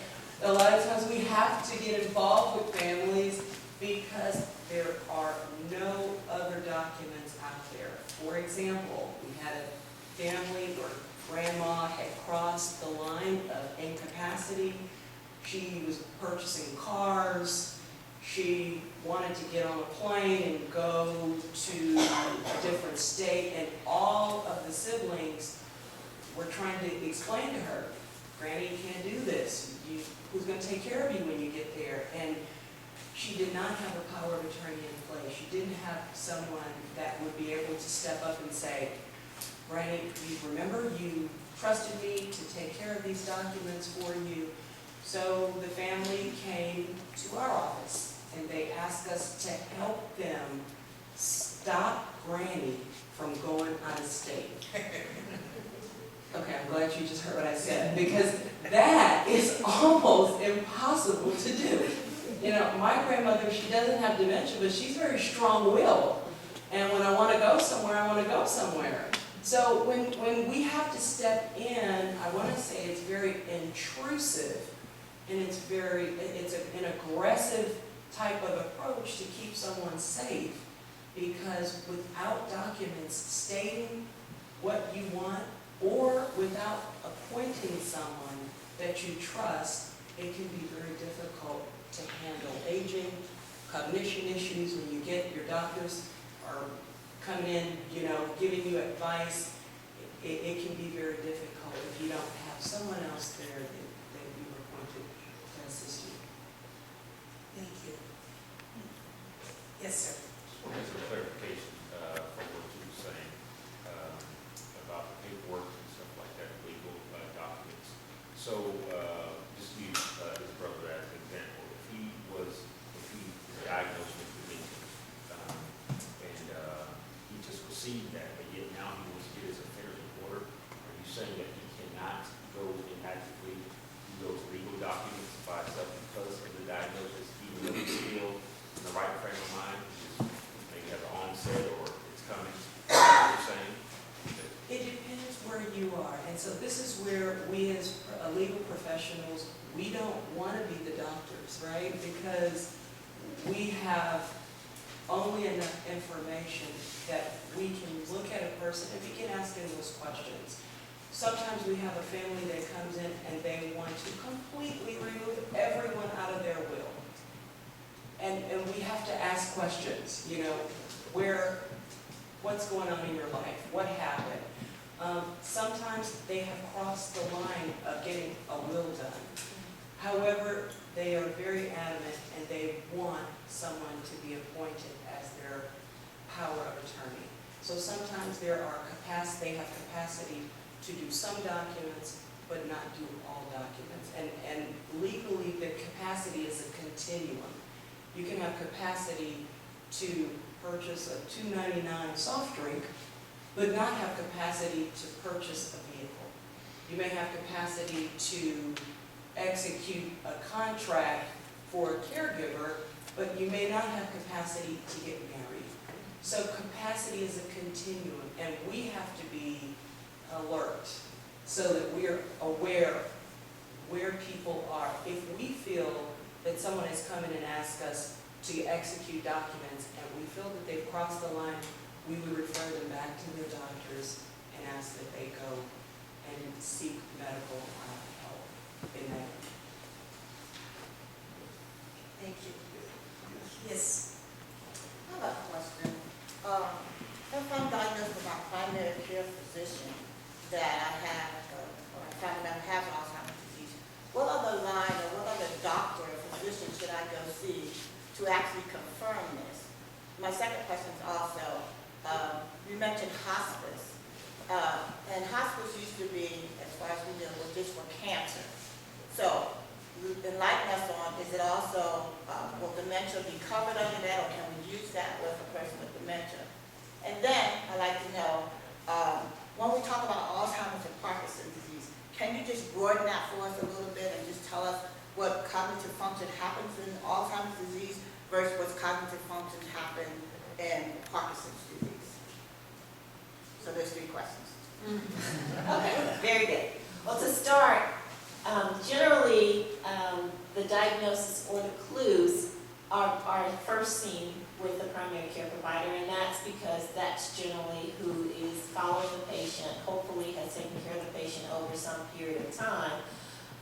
a lot of times we have to get involved with families because there are no other documents out there. For example, we had a family where grandma had crossed the line of incapacity. She was purchasing cars. She wanted to get on a plane and go to a different state, and all of the siblings were trying to explain to her, Granny, you can't do this. Who's going to take care of you when you get there? And she did not have a power of attorney in place. She didn't have someone that would be able to step up and say, Granny, you remember you trusted me to take care of these documents for you. So the family came to our office and they asked us to help them stop Granny from going out of state. Okay, I'm glad you just heard what I said, because that is almost impossible to do. My grandmother, she doesn't have dementia, but she's very strong-willed. And when I want to go somewhere, I want to go somewhere. So when we have to step in, I want to say it's very intrusive, and it's an aggressive type of approach to keep someone safe, because without documents stating what you want, or without appointing someone that you trust, it can be very difficult to handle aging, cognition issues. When you get your doctors are coming in, giving you advice, it can be very difficult if you don't have someone else there that you were appointed to assist you. Thank you. Yes, sir. Well, just a clarification from what you were saying about the paperwork and stuff like that, legal documents. So just use his brother as an example. If he was diagnosed with dementia and he just received that, but yet now he wants to get his affairs in order, are you saying that he cannot go and actively do those legal documents by himself because of the diagnosis, even though he's still in the right frame of mind, just maybe have an onset or it's coming? Is that what you're saying? It depends where you are, and so this is where we as legal professionals, we don't want to be the doctors, right? Because we have only enough information that we can look at a person and begin asking those questions. Sometimes we have a family that comes in and they want to completely remove everyone out of their will. And we have to ask questions, what's going on in your life? What happened? Sometimes they have crossed the line of getting a will done. However, they are very adamant and they want someone to be appointed as their power of attorney. So sometimes they have capacity to do some documents, but not do all documents. And legally, the capacity is a continuum. You can have capacity to purchase a $2.99 soft drink, but not have capacity to purchase a vehicle. You may have capacity to execute a contract for a caregiver, but you may not have capacity to get married. So capacity is a continuum, and we have to be alert so that we're aware where people are. If we feel that someone has come in and asked us to execute documents and we feel that they've crossed the line, we would refer them back to their doctors and ask that they go and seek medical help in that. Thank you. Yes. I have a question. If I'm diagnosed with my primary care physician that I have, or I found out I have Alzheimer's disease, what other line or what other doctor or physician should I go see to actually confirm this? My second question is also, you mentioned hospice. And hospice used to be, as far as we know, was just for cancer. So, enlighten us on, is it also, will dementia be covered under that, or can we use that with a person with dementia? And then, I'd like to know, when we talk about Alzheimer's and Parkinson's disease, can you just broaden that for us a little bit and just tell us what cognitive function happens in Alzheimer's disease versus what cognitive functions happen in Parkinson's disease? So there's 3 questions. Okay, very good. Well, to start, generally, the diagnosis or the clues are first seen with the primary care provider, and that's because that's generally who is following the patient, hopefully has taken care of the patient over some period of time.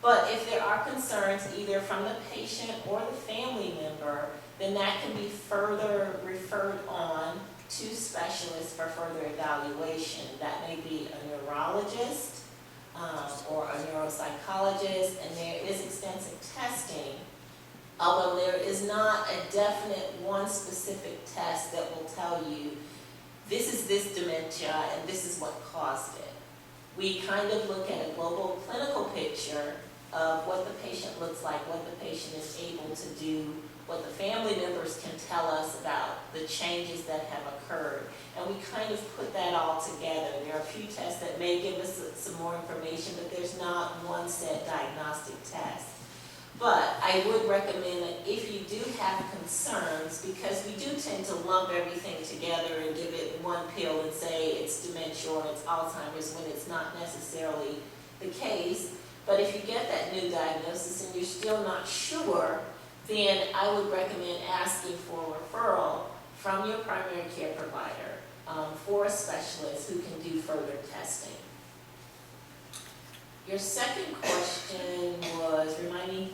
But if there are concerns either from the patient or the family member, then that can be further referred on to specialists for further evaluation. That may be a neurologist or a neuropsychologist, and there is extensive testing, although there is not a definite one specific test that will tell you this is this dementia and this is what caused it. We kind of look at a global clinical picture of what the patient looks like, what the patient is able to do, what the family members can tell us about the changes that have occurred. And we kind of put that all together. There are a few tests that may give us some more information, but there's not one set diagnostic test. But I would recommend that if you do have concerns, because we do tend to lump everything together and give it one pill and say it's dementia or it's Alzheimer's when it's not necessarily the case. But if you get that new diagnosis and you're still not sure, then I would recommend asking for a referral from your primary care provider for a specialist who can do further testing. Your second question was, remind me?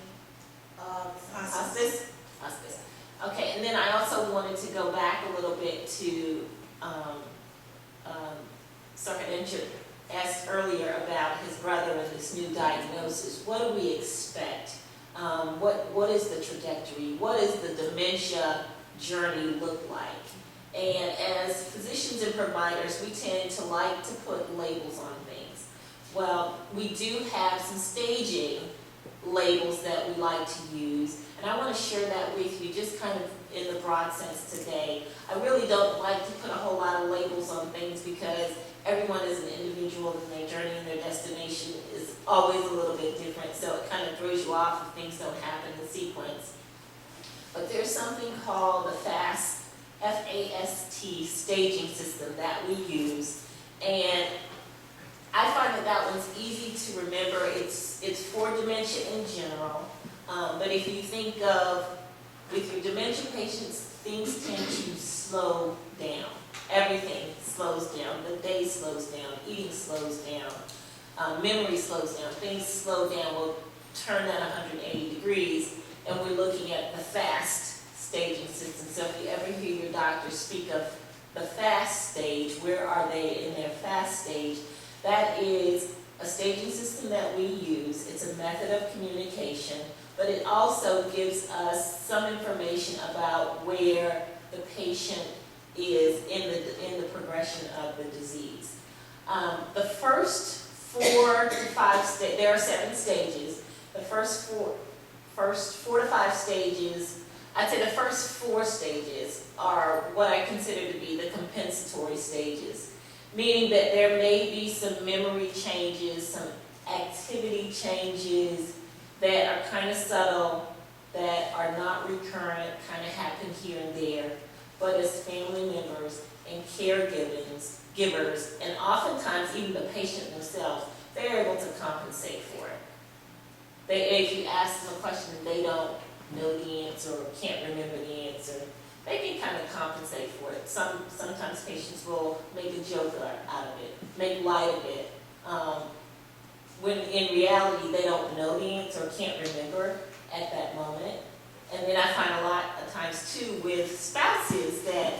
Hospice? Hospice. Okay, and then I also wanted to go back a little bit to Sergeant Inchard asked earlier about his brother and this new diagnosis. What do we expect? What is the trajectory? What does the dementia journey look like? And as physicians and providers, we tend to like to put labels on things. Well, we do have some staging labels that we like to use, and I want to share that with you just kind of in the broad sense today. I really don't like to put a whole lot of labels on things because everyone is an individual and their journey and their destination is always a little bit different, so it kind of throws you off if things don't happen in sequence. But there's something called the FAST, F-A-S-T staging system that we use, and I find that that one's easy to remember. It's for dementia in general, but if you think of, with your dementia patients, things tend to slow down. Everything slows down. The day slows down. Eating slows down. Memory slows down. Things slow down. We'll turn that 180 degrees, and we're looking at the FAST staging system. So if you ever hear your doctor speak of the FAST stage, where are they in their FAST stage? That is a staging system that we use. It's a method of communication, but it also gives us some information about where the patient is in the progression of the disease. The first 4 to 5 there are 7 stages. The first four to five stages, I'd say the first 4 stages are what I consider to be the compensatory stages, meaning that there may be some memory changes, some activity changes that are kind of subtle, that are not recurrent, kind of happen here and there, but as family members and caregivers, and oftentimes even the patient themselves, they're able to compensate for it. If you ask them a question and they don't know the answer or can't remember the answer, they can kind of compensate for it. Sometimes patients will make a joke out of it, make light of it, when in reality they don't know the answer or can't remember at that moment. And then I find a lot of times too with spouses that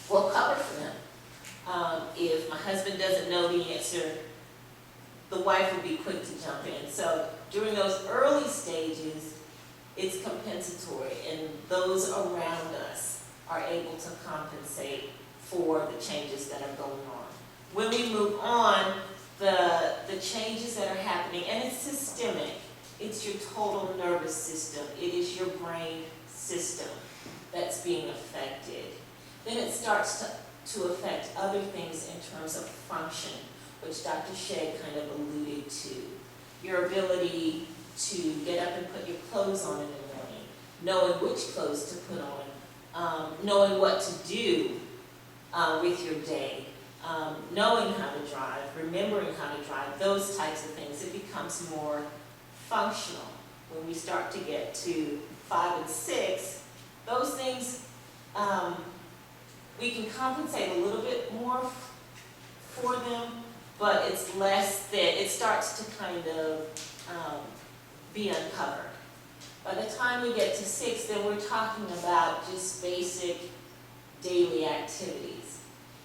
will cover for them. If my husband doesn't know the answer, the wife will be quick to jump in. So during those early stages, it's compensatory, and those around us are able to compensate for the changes that are going on. When we move on, the changes that are happening, and it's systemic, it's your total nervous system, it is your brain system that's being affected. Then it starts to affect other things in terms of function, which Dr. Shea kind of alluded to. Your ability to get up and put your clothes on in the morning, knowing which clothes to put on, knowing what to do with your day, knowing how to drive, remembering how to drive, those types of things. It becomes more functional. When we start to get to 5 and 6, those things, we can compensate a little bit more for them, but it's less that it starts to kind of be uncovered. By the time we get to 6, then we're talking about just basic daily activities.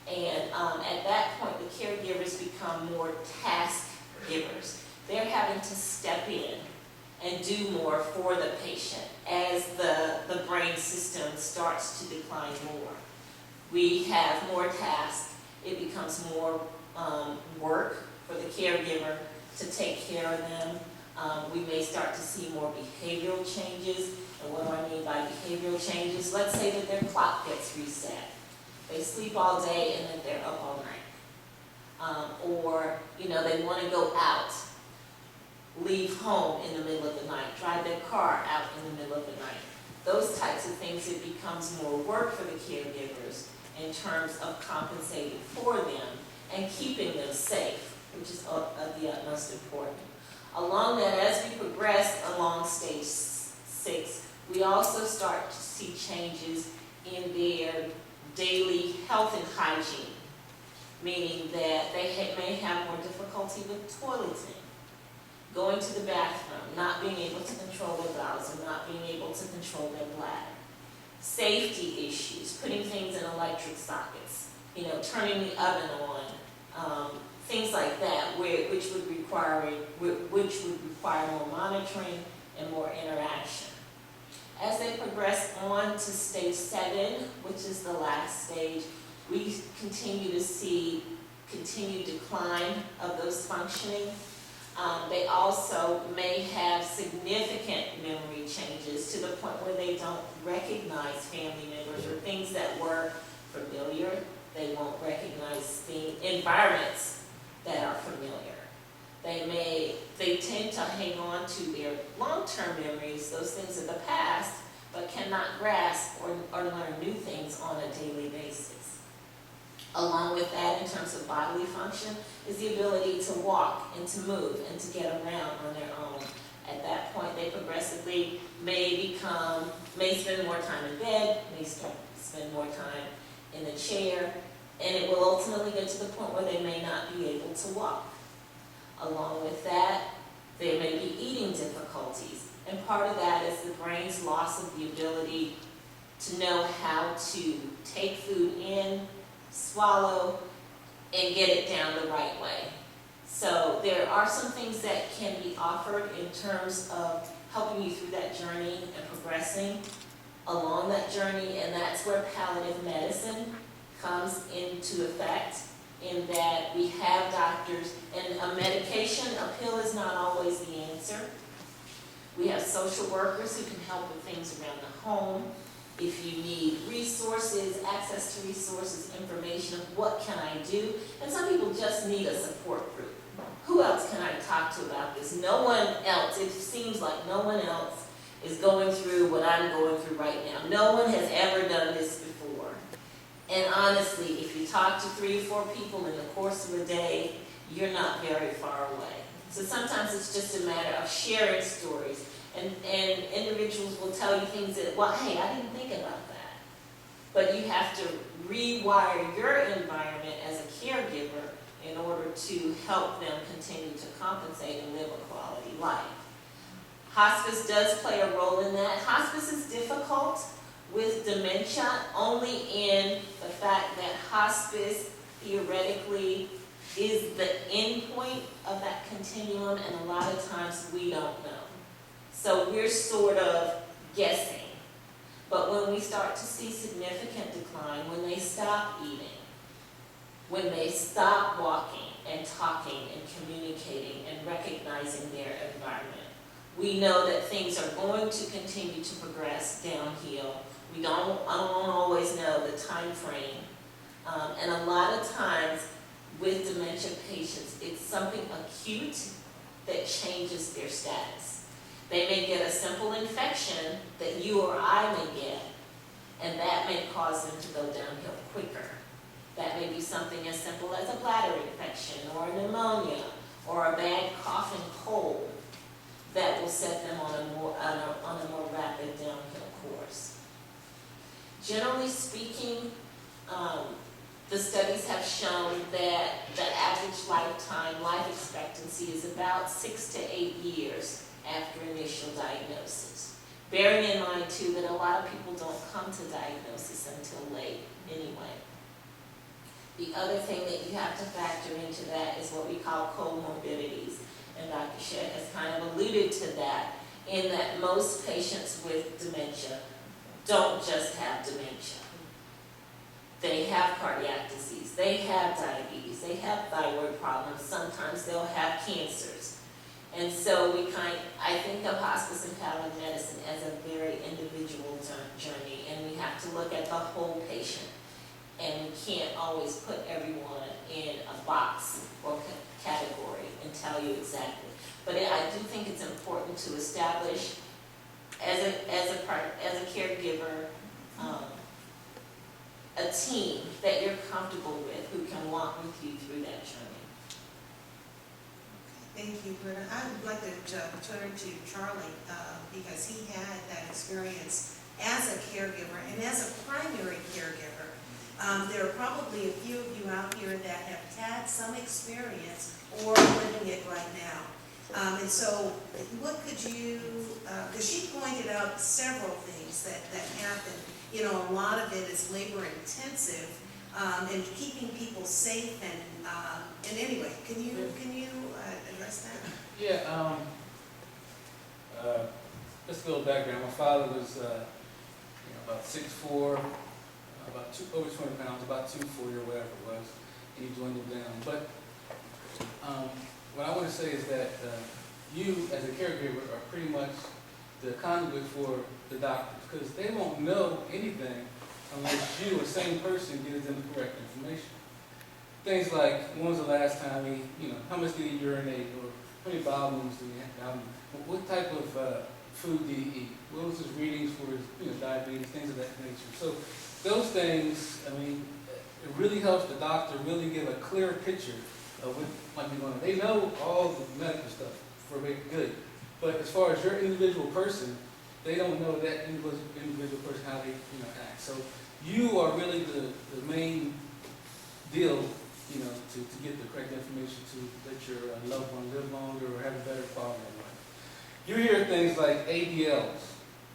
And at that point, the caregivers become more task givers. They're having to step in and do more for the patient as the brain system starts to decline more. We have more tasks. It becomes more work for the caregiver to take care of them. We may start to see more behavioral changes. And what do I mean by behavioral changes? Let's say that their clock gets reset. They sleep all day and then they're up all night. Or, they want to go out, leave home in the middle of the night, drive their car out in the middle of the night. Those types of things, it becomes more work for the caregivers in terms of compensating for them and keeping them safe, which is of the utmost importance. Along that, as we progress along stage 6, we also start to see changes in their daily health and hygiene, meaning that they may have more difficulty with toileting, going to the bathroom, not being able to control their bowels, and not being able to control their bladder. Safety issues, putting things in electric sockets, turning the oven on, things like that, which would require more monitoring and more interaction. As they progress on to stage 7, which is the last stage, we continue to see continued decline of those functioning. They also may have significant memory changes to the point where they don't recognize family members or things that were familiar. They won't recognize the environments that are familiar. They tend to hang on to their long-term memories, those things of the past, but cannot grasp or learn new things on a daily basis. Along with that, in terms of bodily function, is the ability to walk and to move and to get around on their own. At that point, they progressively may spend more time in bed, may spend more time in the chair, and it will ultimately get to the point where they may not be able to walk. Along with that, there may be eating difficulties, and part of that is the brain's loss of the ability to know how to take food in, swallow, and get it down the right way. So there are some things that can be offered in terms of helping you through that journey and progressing along that journey, and that's where palliative medicine comes into effect, in that we have doctors, and a medication, a pill is not always the answer. We have social workers who can help with things around the home. If you need resources, access to resources, information of what can I do, and some people just need a support group. Who else can I talk to about this? No one else, it seems like no one else is going through what I'm going through right now. No one has ever done this before. And honestly, if you talk to 3 or 4 people in the course of a day, you're not very far away. So sometimes it's just a matter of sharing stories. And individuals will tell you things that, well, hey, I didn't think about that. But you have to rewire your environment as a caregiver in order to help them continue to compensate and live a quality life. Hospice does play a role in that. Hospice is difficult with dementia only in the fact that hospice theoretically is the end point of that continuum, and a lot of times we don't know. So we're sort of guessing. But when we start to see significant decline, when they stop eating, when they stop walking and talking and communicating and recognizing their environment, we know that things are going to continue to progress downhill. I don't always know the time frame. And a lot of times with dementia patients, it's something acute that changes their status. They may get a simple infection that you or I may get, and that may cause them to go downhill quicker. That may be something as simple as a bladder infection or a pneumonia or a bad cough and cold that will set them on a more rapid downhill course. Generally speaking, the studies have shown that the average lifetime life expectancy is about 6 to 8 years after initial diagnosis. Bearing in mind too that a lot of people don't come to diagnosis until late anyway. The other thing that you have to factor into that is what we call comorbidities. And Dr. Shedd has kind of alluded to that, in that most patients with dementia don't just have dementia. They have cardiac disease, they have diabetes, they have thyroid problems, sometimes they'll have cancers. And so I think of hospice and palliative medicine as a very individual journey, and we have to look at the whole patient. And we can't always put everyone in a box or category and tell you exactly. But I do think it's important to establish as a caregiver, a team that you're comfortable with, who can walk with you through that journey. Thank you, Britta. I would like to turn to Charlie because he had that experience as a caregiver and as a primary caregiver. There are probably a few of you out here that have had some experience or living it right now. And so what could you, because she pointed out several things that happen. You know, a lot of it is labor intensive and keeping people safe and anyway, can you address that? Yeah, just a little background. My father was about 6'4", over 20 pounds, about 240 or whatever it was, and he dwindled down. But what I want to say is that you, as a caregiver, are pretty much the conduit for the doctors, because they won't know anything unless you, the same person, gives them the correct information. Things like, when was the last time how much did he urinate, or how many bowel movements did he have, what type of food did he eat, what was his readings for his diabetes, things of that nature. So those things, it really helps the doctor really give a clear picture of what might be going on. They know all the medical stuff for good, but as far as your individual person, they don't know that individual person, how they act. So you are really the main deal, to get the correct information to let your loved one live longer or have a better quality of life. You hear things like ADLs.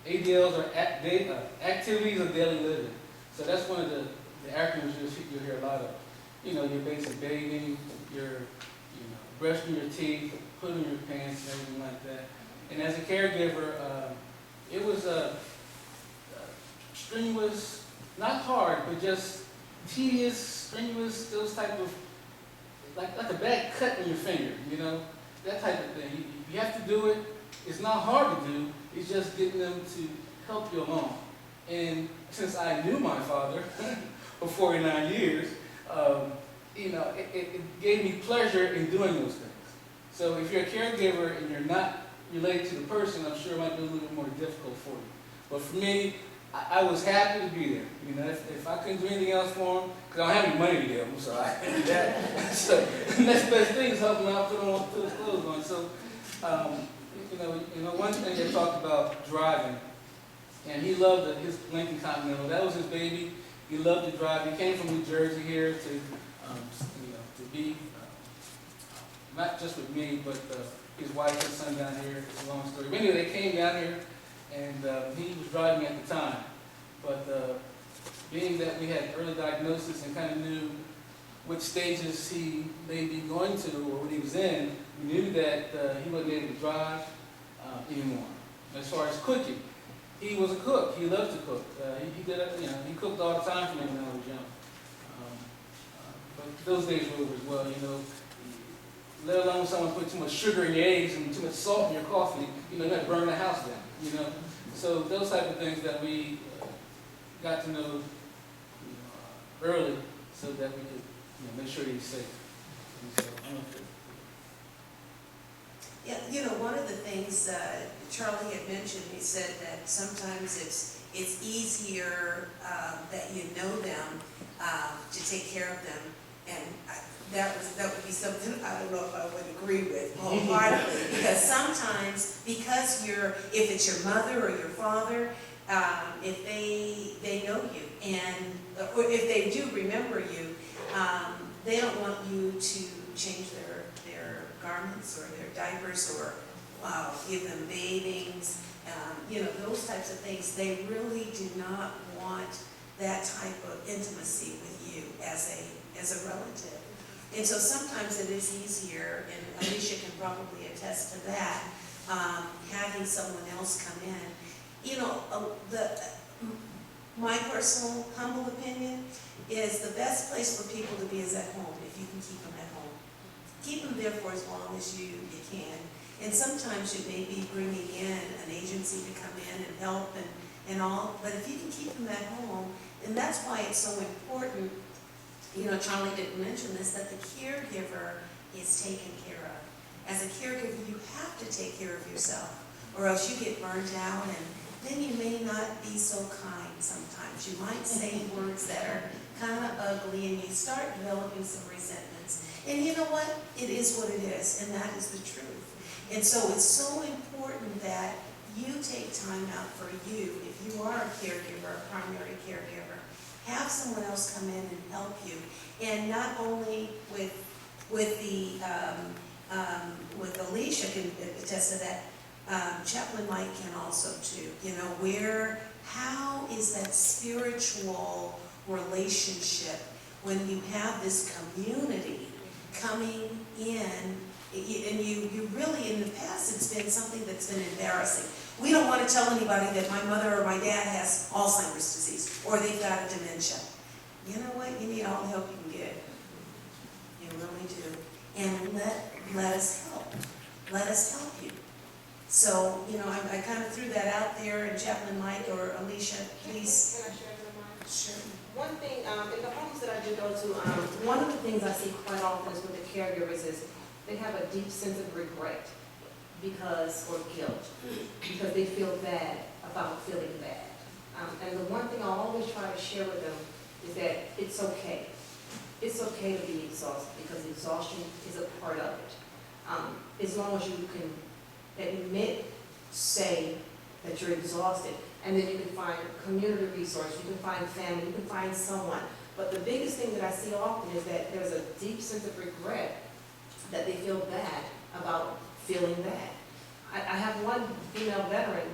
ADLs are activities of daily living. So that's one of the acronyms you'll hear a lot of. Your basic bathing, your brushing your teeth, putting your pants, and everything like that. And as a caregiver, it was strenuous, not hard, but just tedious, strenuous, those type of, like a bad cut in your finger, that type of thing. You have to do it. It's not hard to do. It's just getting them to help you along. And since I knew my father for 49 years, it gave me pleasure in doing those things. So if you're a caregiver and you're not related to the person, I'm sure it might be a little bit more difficult for you. But for me, I was happy to be there. If I couldn't do anything else for them, because I don't have any money to give them, so I couldn't do that. So the next best thing is helping them out, put his clothes on. So, one thing they talked about driving, and he loved his Lincoln Continental. That was his baby. He loved to drive. He came from New Jersey here to be, not just with me, but his wife, his son down here. It's a long story. But anyway, they came down here, and he was driving at the time. But being that we had early diagnosis and kind of knew which stages he may be going to or what he was in, we knew that he wasn't able to drive anymore. As far as cooking, he was a cook. He loved to cook. He did it, he cooked all the time for me when I was young. But those days were over as well, Let alone someone put too much sugar in your eggs and too much salt in your coffee, you had to burn the house down, So those type of things that we got to know early so that we could make sure he's safe. And so, Yeah, one of the things Charlie had mentioned, he said that sometimes it's easier that you know them to take care of them, and that would be something I don't know if I would agree with wholeheartedly, because sometimes if it's your mother or your father, if they know you or if they do remember you, they don't want you to change their garments or their diapers or give them bathings, those types of things. They really do not want that type of intimacy with you as a relative. And so sometimes it is easier, and Alicia can probably attest to that, having someone else come in. My personal humble opinion is the best place for people to be is at home, if you can keep them at home. Keep them there for as long as you can. And sometimes you may be bringing in an agency to come in and help and all, but if you can keep them at home, and that's why it's so important, Charlie didn't mention this, that the caregiver is taken care of. As a caregiver, you have to take care of yourself, or else you get burnt out, and then you may not be so kind sometimes. You might say words that are kind of ugly, and you start developing some resentments. And you know what? It is what it is, and that is the truth. And so it's so important that you take time out for you. If you are a caregiver, a primary caregiver, have someone else come in and help you. And not only with Alicia can attest to that, Chaplain Mike can also too. How is that spiritual relationship when you have this community coming in, and you really, in the past, it's been something that's been embarrassing. We don't want to tell anybody that my mother or my dad has Alzheimer's disease, or they've got a dementia. You know what? You need all the help you can get. You really do. And let us help. Let us help you. So, I kind of threw that out there, and Chaplain Mike or Alicia, please. Can I share mine? Sure. One thing, in the homes that I do go to, one of the things I see quite often is with the caregivers is they have a deep sense of regret or guilt, because they feel bad about feeling bad. And the one thing I always try to share with them is that it's okay. It's okay to be exhausted, because exhaustion is a part of it. As long as you can say that you're exhausted, and then you can find community resource, you can find family, you can find someone. But the biggest thing that I see often is that there's a deep sense of regret, that they feel bad about feeling bad. I have one female veteran,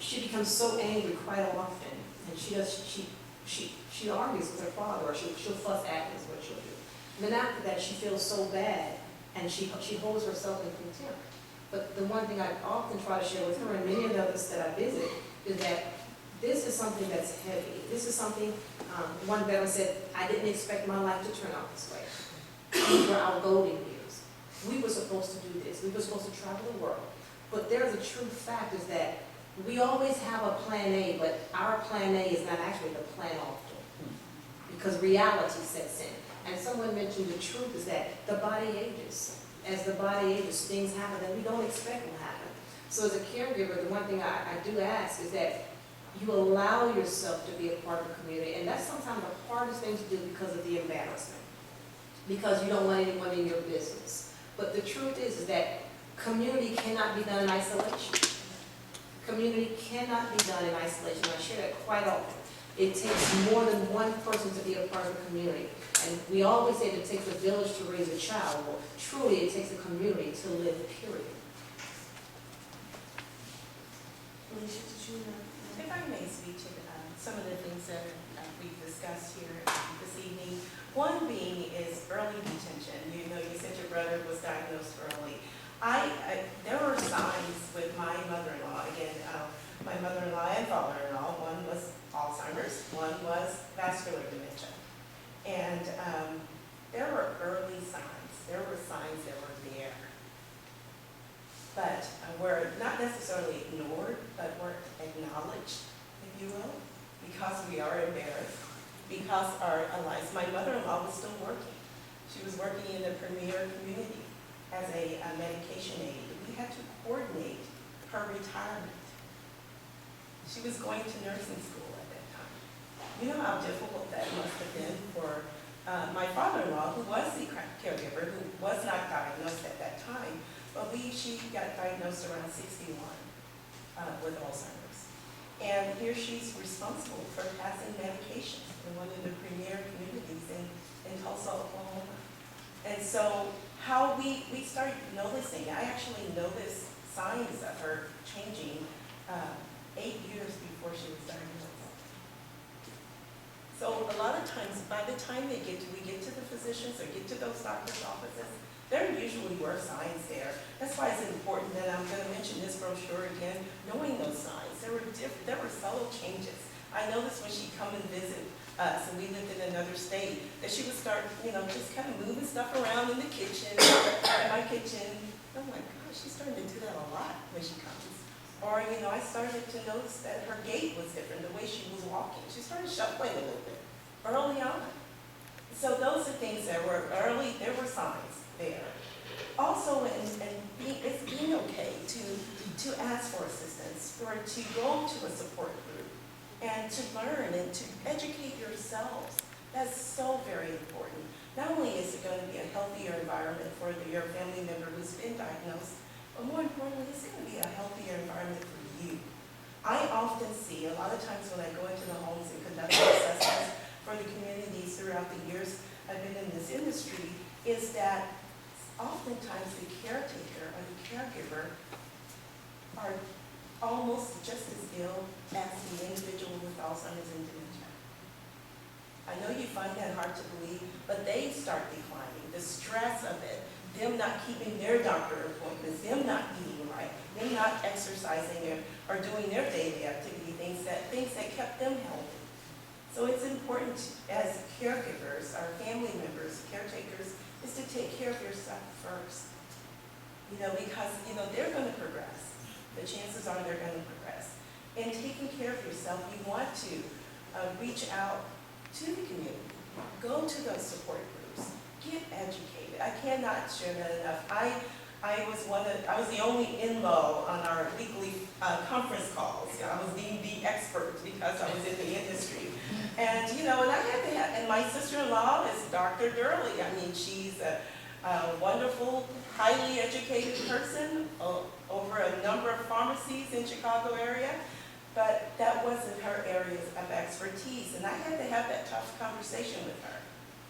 she becomes so angry quite often, and she argues with her father, or she'll fuss at him is what she'll do. And then after that, she feels so bad and she holds herself in contempt. But the one thing I often try to share with her and many of the others that I visit is that this is something that's heavy. This is something, one veteran said, I didn't expect my life to turn out this way. These were our golden years. We were supposed to do this. We were supposed to travel the world. But there's a true fact is that we always have a plan A, but our plan A is not actually the plan often, because reality sets in. And someone mentioned the truth is that the body ages. As the body ages, things happen that we don't expect will happen. So as a caregiver, the one thing I do ask is that you allow yourself to be a part of the community. And that's sometimes the hardest thing to do because of the embarrassment, because you don't want anyone in your business. But the truth is that community cannot be done in isolation. Community cannot be done in isolation. I share that quite often. It takes more than one person to be a part of a community. And we always say that it takes a village to raise a child. Well, truly, it takes a community to live, period. Alicia, did you know? If I may speak to some of the things that we've discussed here this evening, one being is early detention. You know, you said your brother was diagnosed early. There were signs with my mother-in-law. Again, my mother-in-law and father-in-law. One was Alzheimer's, one was vascular dementia. And there were early signs. There were signs that were there. But were not necessarily ignored, but were acknowledged, if you will, because we are embarrassed, because our lives. My mother-in-law was still working. She was working in the premier community as a medication aide. We had to coordinate her retirement. She was going to nursing school at that time. You know how difficult that must have been for my father-in-law, who was the caregiver, who was not diagnosed at that time, but she got diagnosed around 61 with Alzheimer's. And here she's responsible for passing medications in one of the premier communities in Tulsa, Oklahoma. And so how we started noticing, I actually noticed signs of her changing 8 years before she was diagnosed. So a lot of times, by the time we get to the physicians or get to those doctors' offices, there usually were signs there. That's why it's important that I'm going to mention this brochure again, knowing those signs. There were subtle changes. I noticed when she'd come and visit us, and we lived in another state, that she would start, just kind of moving stuff around in the kitchen, in my kitchen. I'm like, gosh, she's starting to do that a lot when she comes. Or, I started to notice that her gait was different, the way she was walking. She started shuffling a little bit early on. So those are things that were early, there were signs there. Also, it's being okay to ask for assistance, or to go to a support group, and to learn and to educate yourselves. That's so very important. Not only is it going to be a healthier environment for your family member who's been diagnosed, but more importantly, it's going to be a healthier environment for you. I often see, a lot of times when I go into the homes and conduct assessments for the communities throughout the years I've been in this industry, is that oftentimes the caretaker or the caregiver are almost just as ill as the individual with Alzheimer's and dementia. I know you find that hard to believe, but they start declining. The stress of it, them not keeping their doctor appointments, them not eating right, them not exercising or doing their daily activity, things that kept them healthy. So it's important as caregivers, our family members, caretakers, is to take care of yourself first. Because, they're going to progress. The chances are they're going to progress. And taking care of yourself, you want to reach out to the community. Go to those support groups. Get educated. I cannot share that enough. I was the only in-law on our weekly conference calls. I was deemed the expert because I was in the industry. And, and I had to have, and my sister-in-law is Dr. Durley. I mean, she's a wonderful, highly educated person over a number of pharmacies in Chicago area, but that wasn't her areas of expertise. And I had to have that tough conversation with her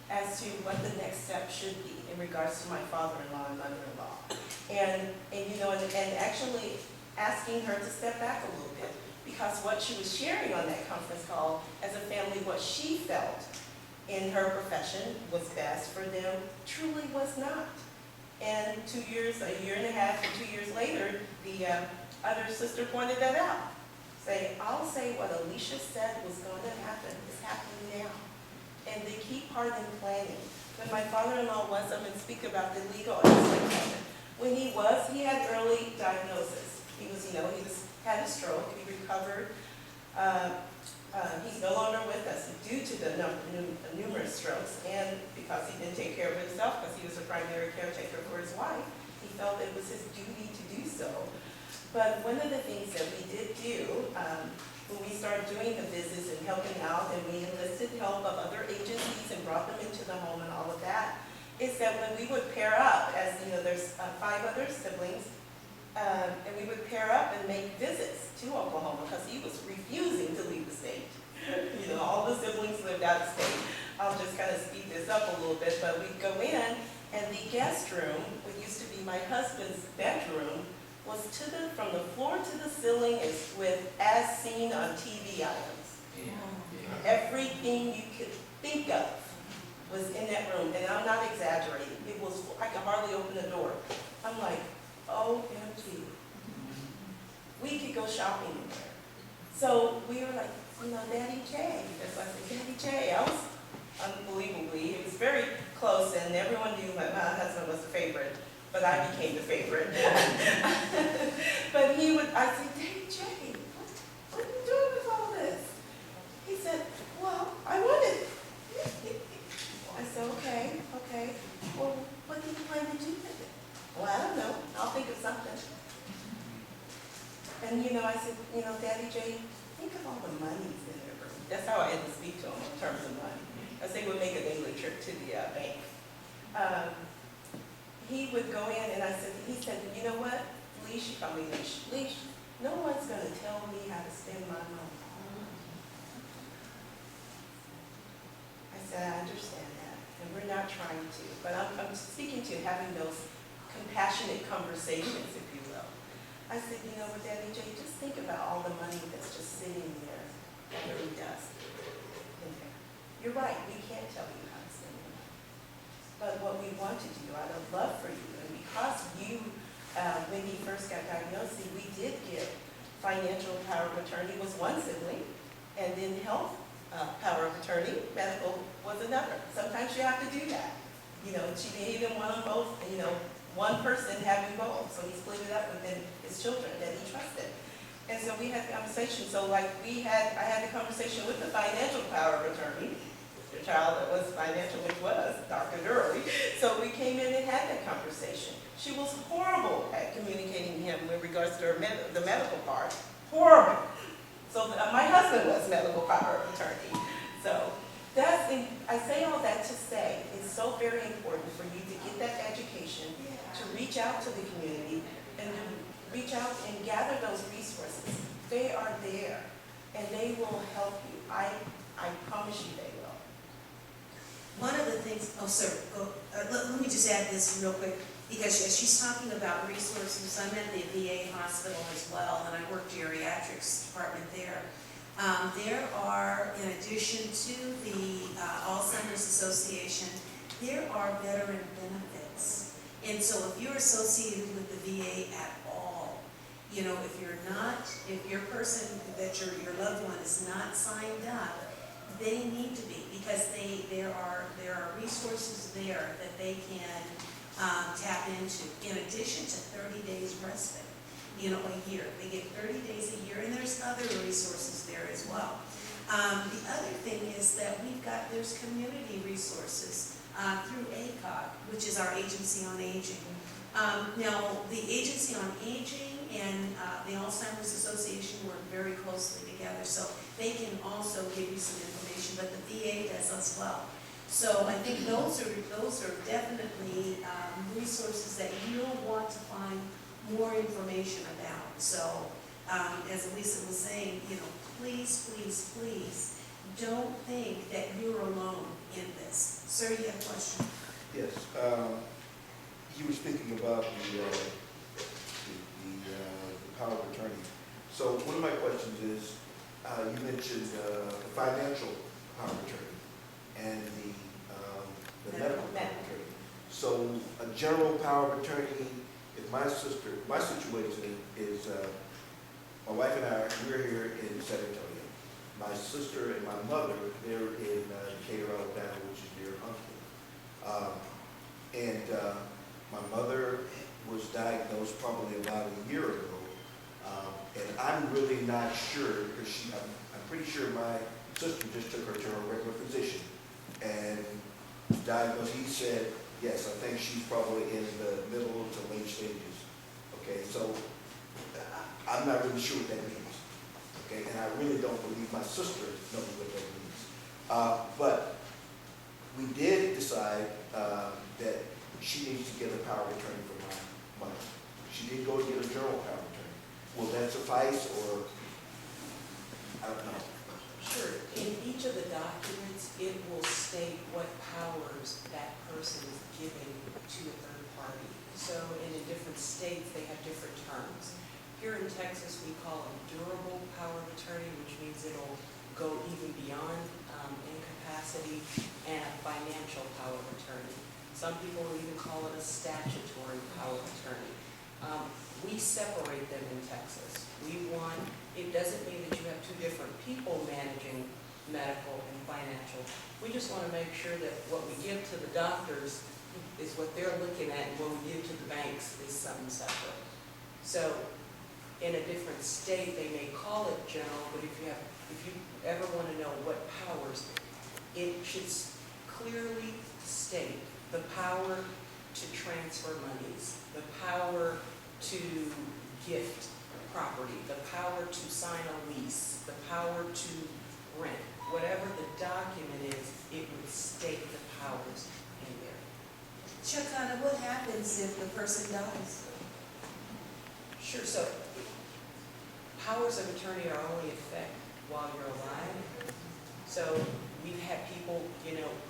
as to what the next step should be in regards to my father-in-law and mother-in-law. And actually asking her to step back a little bit, because what she was sharing on that conference call as a family, what she felt in her profession was best for them, truly was not. And a year and a half, and 2 years later, the other sister pointed that out. I'll say what Alicia said was going to happen is happening now. And they keep hard in planning. When my father-in-law was up and speak about the legal aspect of it, when he had early diagnosis. He had a stroke, he recovered. He's no longer with us due to the numerous strokes, and because he didn't take care of himself, because he was a primary caretaker for his wife, he felt it was his duty to do so. But one of the things that we did do, when we started doing the visits and helping out, and we enlisted help of other agencies and brought them into the home and all of that, is that when we would pair up, as there's 5 other siblings, and we would pair up and make visits to Oklahoma because he was refusing to leave the state. All the siblings lived out of state. I'll just kind of speed this up a little bit, but we'd go in, and the guest room, what used to be my husband's bedroom, was from the floor to the ceiling is with as seen on TV items. Everything you could think of was in that room, and I'm not exaggerating. I could hardly open the door. I'm like, OMG. We could go shopping in there. So we were like, Daddy J. That's why I said, Daddy J. I was unbelievably, it was very close, and everyone knew that my husband was the favorite, but I became the favorite. But I said, Daddy J, what are you doing with all this? He said, well, I want it. I said, okay. Well, what do you plan to do with it? Well, I don't know. I'll think of something. And I said, Daddy J, think of all the monies in their room. That's how I had to speak to him in terms of money, as they would make a daily trip to the bank. He would go in, and he said, you know what, Leash, no one's going to tell me how to spend my money. I said, I understand that, and we're not trying to, but I'm speaking to having those compassionate conversations, if you will. I said, Daddy J, just think about all the money that's just sitting there under the dust in there. You're right, we can't tell you how to spend your money. But what we want to do out of love for you, and because when he first got diagnosed, we did give financial power of attorney was one sibling, and then health power of attorney, medical was another. Sometimes you have to do that. She didn't want them both, one person having both, so he split it up within his children that he trusted. And so we had the conversation. So I had the conversation with the financial power of attorney, the child that was financial, which was Dr. Durley. So we came in and had that conversation. She was horrible at communicating him with regards to the medical part. Horrible. So my husband was medical power of attorney. So I say all that to say it's so very important for you to get that education, to reach out to the community, and to reach out and gather those resources. They are there, and they will help you. I promise you they will. One of the things, let me just add this real quick, because she's talking about resources. I'm at the VA hospital as well, and I work geriatrics department there. There are, in addition to the Alzheimer's Association, there are veteran benefits. And so if you're associated with the VA at all, if your person, your loved one is not signed up, they need to be, because there are resources there that they can tap into, in addition to 30 days respite, a year. They get 30 days a year, and there's other resources there as well. The other thing is that there's community resources through ACOG, which is our Agency on Aging. Now, the Agency on Aging and the Alzheimer's Association work very closely together, so they can also give you some information, but the VA does as well. So I think those are definitely resources that you'll want to find more information about. So as Elisa was saying, please, please, please don't think that you're alone in this. Sir, you have a question? Yes. You were speaking about the power of attorney. So one of my questions is, you mentioned the financial power of attorney and the medical power of attorney. So a general power of attorney, if my situation is, my wife and I, we're here in San Antonio. My sister and my mother, they're in Decatur, Alabama, which is near Huntsville. My mother was diagnosed probably about a year ago. And I'm really not sure, because I'm pretty sure my sister just took her to a regular physician and diagnosed. He said, yes, I think she's probably in the middle to late stages. Okay, so I'm not really sure what that means. Okay, and I really don't believe my sister knows what that means. But we did decide that she needs to get a power of attorney for my mother. She did go to get a general power of attorney. Will that suffice, or, I don't know. Sure, in each of the documents, it will state what powers that person is giving to a third party. So in the different states, they have different terms. Here in Texas, we call it durable power of attorney, which means it'll go even beyond incapacity, and a financial power of attorney. Some people will even call it a statutory power of attorney. We separate them in Texas. It doesn't mean that you have two different people managing medical and financial. We just want to make sure that what we give to the doctors is what they're looking at, and what we give to the banks is something separate. So in a different state, they may call it general, but if you ever want to know what powers, it should clearly state the power to transfer monies, the power to gift property, the power to sign a lease, the power to rent. Whatever the document is, it would state the powers in there. Chakana, what happens if the person dies? Sure, so powers of attorney are only in effect while you're alive. So we've had people,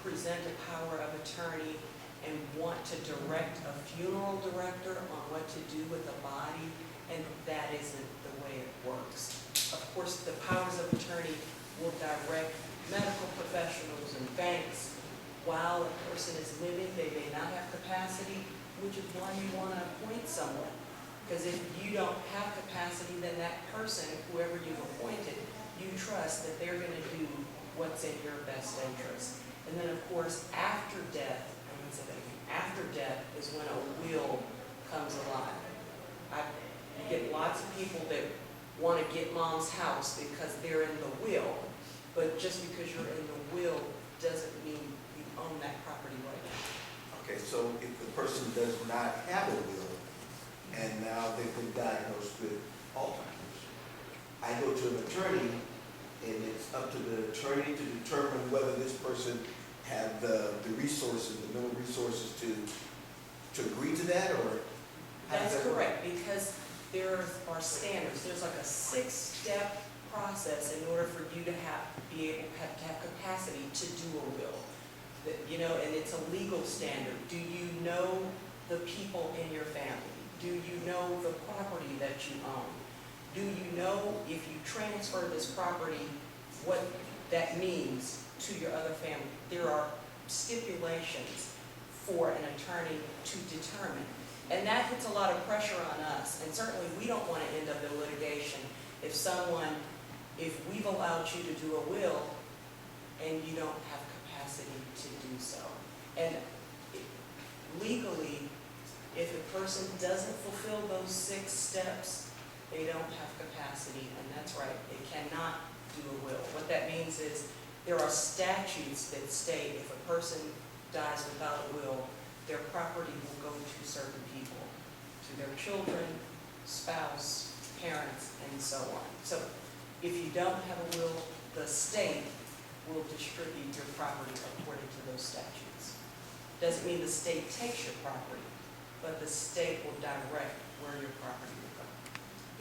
present a power of attorney and want to direct a funeral director on what to do with the body, and that isn't the way it works. Of course, the powers of attorney will direct medical professionals and banks. While a person is living, they may not have capacity, which is why you want to appoint someone. Because if you don't have capacity, then that person, whoever you've appointed, you trust that they're going to do what's in your best interest. And then, of course, after death, after death is when a will comes alive. You get lots of people that want to get mom's house because they're in the will, but just because you're in the will doesn't mean you own that property right now. Okay, so if the person does not have a will, and now they've been diagnosed with Alzheimer's, I go to an attorney, and it's up to the attorney to determine whether this person have the resources, the mental resources to agree to that, or? That's correct, because there are standards. There's like a 6-step process in order for you to be able to have capacity to do a will. And it's a legal standard. Do you know the people in your family? Do you know the property that you own? Do you know if you transfer this property, what that means to your other family? There are stipulations for an attorney to determine. And that puts a lot of pressure on us. And certainly we don't want to end up in litigation if we've allowed you to do a will and you don't have capacity to do so. And legally, if a person doesn't fulfill those 6 steps, they don't have capacity, and that's right, they cannot do a will. What that means is there are statutes that state if a person dies without a will, their property will go to certain people, to their children, spouse, parents, and so on. So if you don't have a will, the state will distribute your property according to those statutes. Doesn't mean the state takes your property, but the state will direct where your property will go.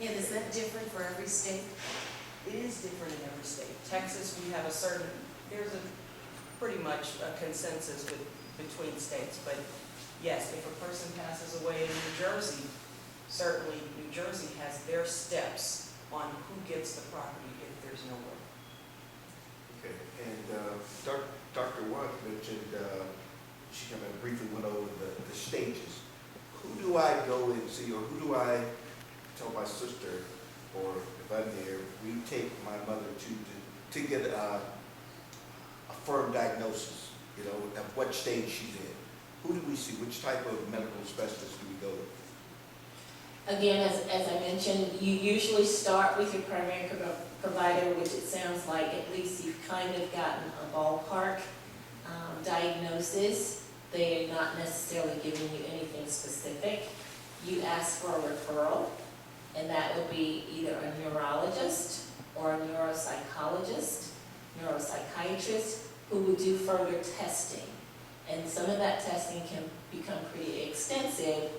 And is that different for every state? It is different in every state. Texas, we have there's pretty much a consensus between states, but yes, if a person passes away in New Jersey, certainly New Jersey has their steps on who gets the property if there's no will. Okay, and Dr. Watt mentioned, she kind of briefly went over the stages, who do I go and see, or who do I tell my sister, or if I'm there, we take my mother to get a firm diagnosis, you know, at what stage she's in? Who do we see? Which type of medical specialist do we go with? Again, as I mentioned, you usually start with your primary provider, which it sounds like at least you've kind of gotten a ballpark diagnosis. They are not necessarily giving you anything specific. You ask for a referral, and that would be either a neurologist or a neuropsychologist, neuropsychiatrist, who would do further testing. And some of that testing can become pretty extensive,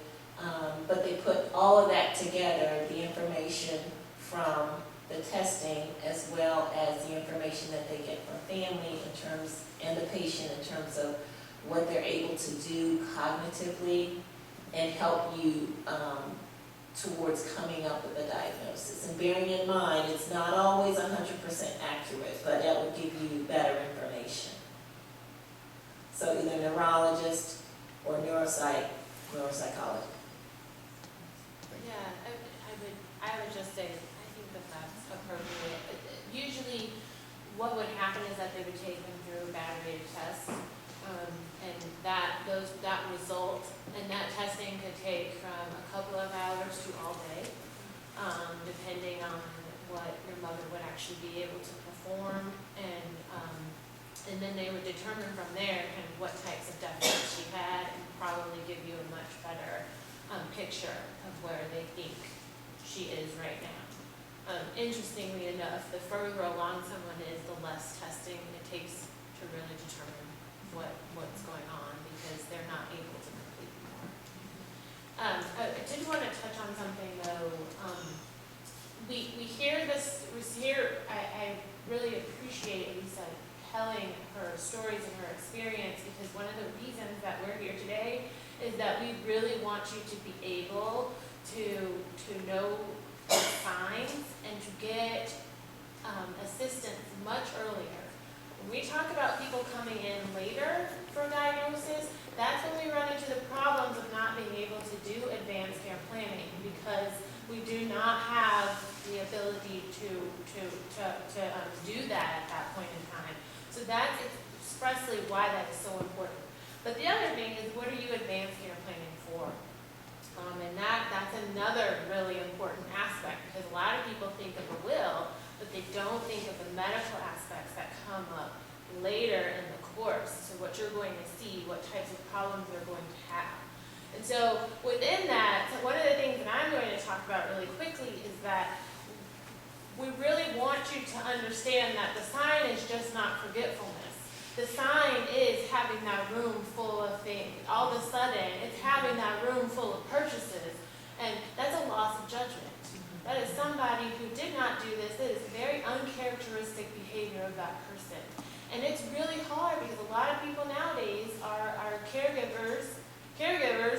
but they put all of that together, the information from the testing as well as the information that they get from family in terms, and the patient in terms of what they're able to do cognitively and help you towards coming up with a diagnosis. And bearing in mind, it's not always 100% accurate, but that would give you better information. So either neurologist or neuropsychologist. Yeah, I would just say, I think that that's appropriate. Usually, what would happen is that they would take them through a battery of tests, and that result, and that testing could take from a couple of hours to all day, depending on what your mother would actually be able to perform, and then they would determine from there kind of what types of deficits she had, and probably give you a much better picture of where they think she is right now. Interestingly enough, the further along someone is, the less testing it takes to really determine what's going on, because they're not able to complete more. I did want to touch on something though. We hear this, I really appreciate Lisa telling her stories and her experience, because one of the reasons that we're here today is that we really want you to be able to know the signs and to get assistance much earlier. When we talk about people coming in later for diagnosis, that's when we run into the problems of not being able to do advanced care planning, because we do not have the ability to do that at that point in time. So that's expressly why that is so important. But the other thing is, what are you advanced care planning for? And that's another really important aspect, because a lot of people think of a will, but they don't think of the medical aspects that come up later in the course. So what you're going to see, what types of problems you're going to have. And so within that, so one of the things that I'm going to talk about really quickly is that we really want you to understand that the sign is just not forgetfulness. The sign is having that room full of things. All of a sudden, it's having that room full of purchases. And that's a loss of judgment. That is somebody who did not do this. That is very uncharacteristic behavior of that person. And it's really hard, because a lot of people nowadays are caregivers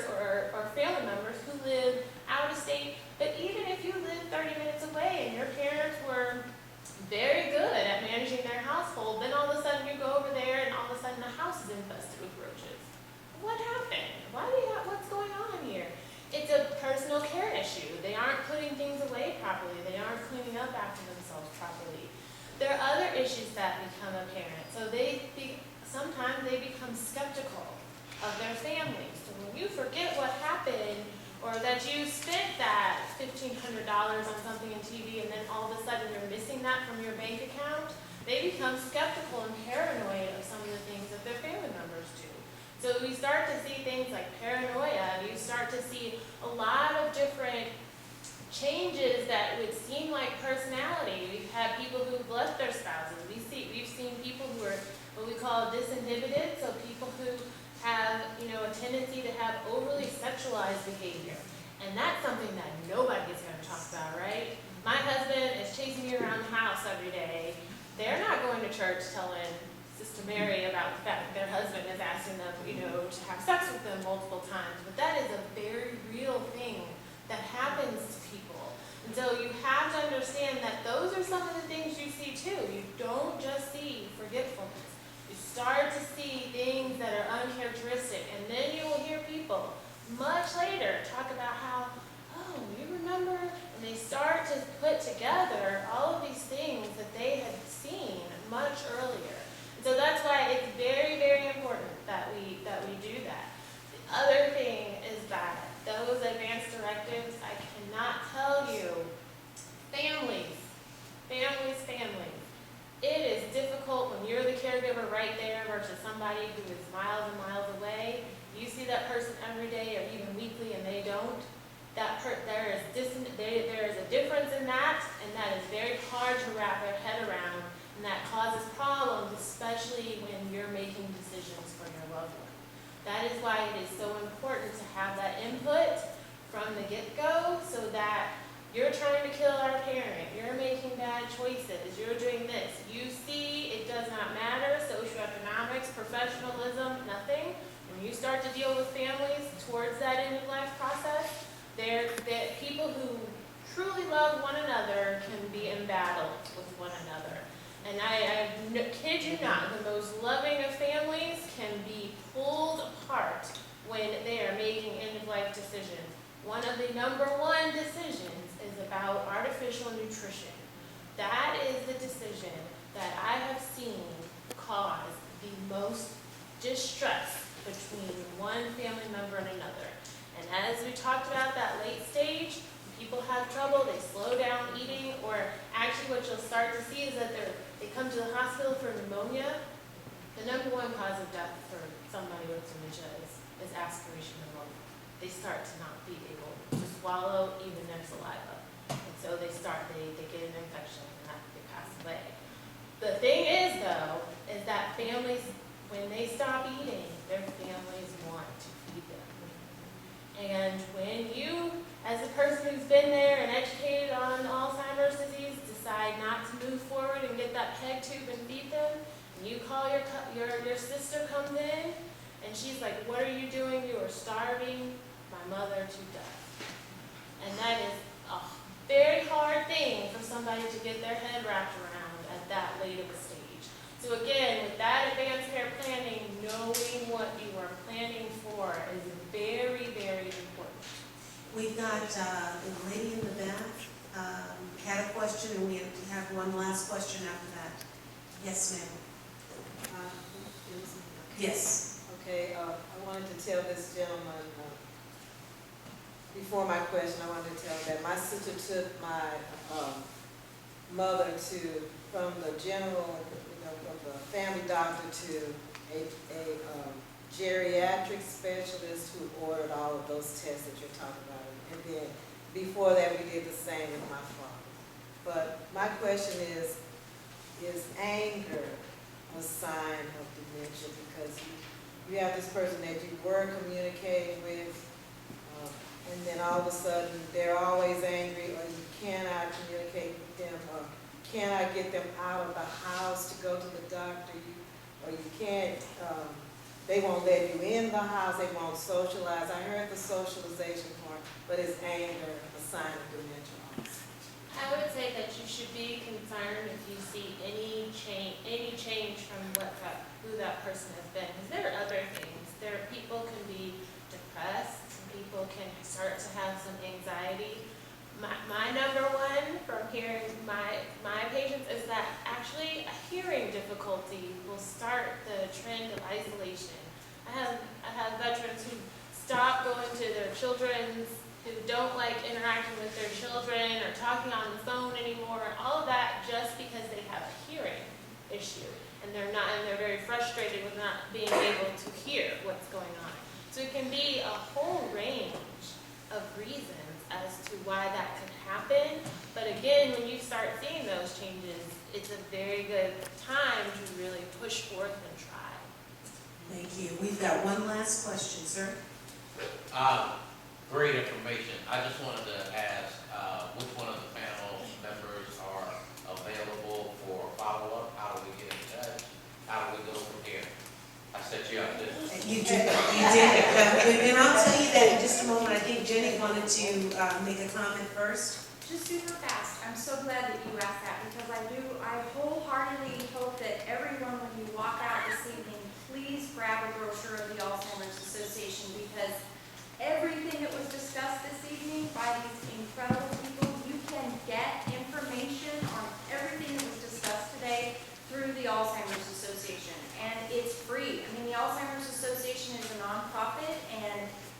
or family members who live out of state. But even if you live 30 minutes away and your parents were very good at managing their household, then all of a sudden you go over there and all of a sudden the house is infested with roaches. What happened? What's going on here? It's a personal care issue. They aren't putting things away properly. They aren't cleaning up after themselves properly. There are other issues that become apparent. So sometimes they become skeptical of their families. So when you forget what happened, or that you spent that $1,500 on something in TV and then all of a sudden you're missing that from your bank account, they become skeptical and paranoid of some of the things that their family members do. So we start to see things like paranoia. You start to see a lot of different changes that would seem like personality. We've had people who've left their spouses. We've seen people who are what we call disinhibited, so people who have, a tendency to have overly sexualized behavior. And that's something that nobody is going to talk about, right? My husband is chasing me around the house every day. They're not going to church telling Sister Mary about the fact that their husband is asking them, to have sex with them multiple times. But that is a very real thing that happens to people. And so you have to understand that those are some of the things you see too. You don't just see forgetfulness. You start to see things that are uncharacteristic, and then you will hear people together, talk about how, oh, you remember? And they start to put together all of these things that they had seen much earlier. And so that's why it's very, very important that we do that. The other thing is that those advanced directives, I cannot tell you, families. It is difficult when you're the caregiver right there versus somebody who is miles and miles away. You see that person every day or even weekly and they don't. There is a difference in that, and that is very hard to wrap their head around, and that causes problems, especially when you're making decisions for your loved one. That is why it is so important to have that input from the get-go, so that you're trying to kill our parent, you're making bad choices, you're doing this. You see, it does not matter, socioeconomics, professionalism, nothing. When you start to deal with families towards that end-of-life process, that people who truly love one another can be embattled with one another. And I kid you not, the most loving of families can be pulled apart when they are making end-of-life decisions. One of the #1 decisions is about artificial nutrition. That is the decision that I have seen cause the most distress between one family member and another. And as we talked about that late stage, people have trouble, they slow down eating, or actually what you'll start to see is that they come to the hospital for pneumonia. The #1 cause of death for somebody with dementia is aspiration pneumonia. They start to not be able to swallow even their saliva. And so they get an infection and they pass away. The thing is though, is that families, when they stop eating, their families want to feed them. And when you, as a person who's been there and educated on Alzheimer's disease, decide not to move forward and get that peg tube and feed them, and you call your sister comes in, and she's like, what are you doing? You are starving my mother to death. And that is a very hard thing for somebody to get their head wrapped around at that late of a stage. So again, with that advanced care planning, knowing what you are planning for is very, very important. We've got the lady in the back had a question, and we have one last question after that. Yes, ma'am. Yes. Okay, I wanted to tell this gentleman, before my question, I wanted to tell him that my sister took my mother from the general, from the family doctor to a geriatric specialist who ordered all of those tests that you're talking about. And then before that, we did the same with my father. But my question is anger a sign of dementia? Because you have this person that you were communicating with, and then all of a sudden they're always angry, or you cannot communicate with them, or cannot get them out of the house to go to the doctor, or you can't, they won't let you in the house, they won't socialize. I heard the socialization part, but is anger a sign of dementia also? I would say that you should be concerned if you see any change from who that person has been. Because there are other things. People can be depressed. People can start to have some anxiety. My #1 from hearing my patients is that actually a hearing difficulty will start the trend of isolation. I have veterans who stop going to their children's, who don't like interacting with their children or talking on the phone anymore, all of that just because they have a hearing issue. And they're very frustrated with not being able to hear what's going on. So it can be a whole range of reasons as to why that could happen. But again, when you start seeing those changes, it's a very good time to really push forth and try. Thank you. We've got one last question, sir. Great information. I just wanted to ask which one of the panel members are available for follow-up? How do we get in touch? How do we go from here? I set you up, didn't I? You did. And I'll tell you that in just a moment. I think Jenny wanted to make a comment first. Just super fast. I'm so glad that you asked that, because I wholeheartedly hope that everyone, when you walk out this evening, please grab a brochure of the Alzheimer's Association, because everything that was discussed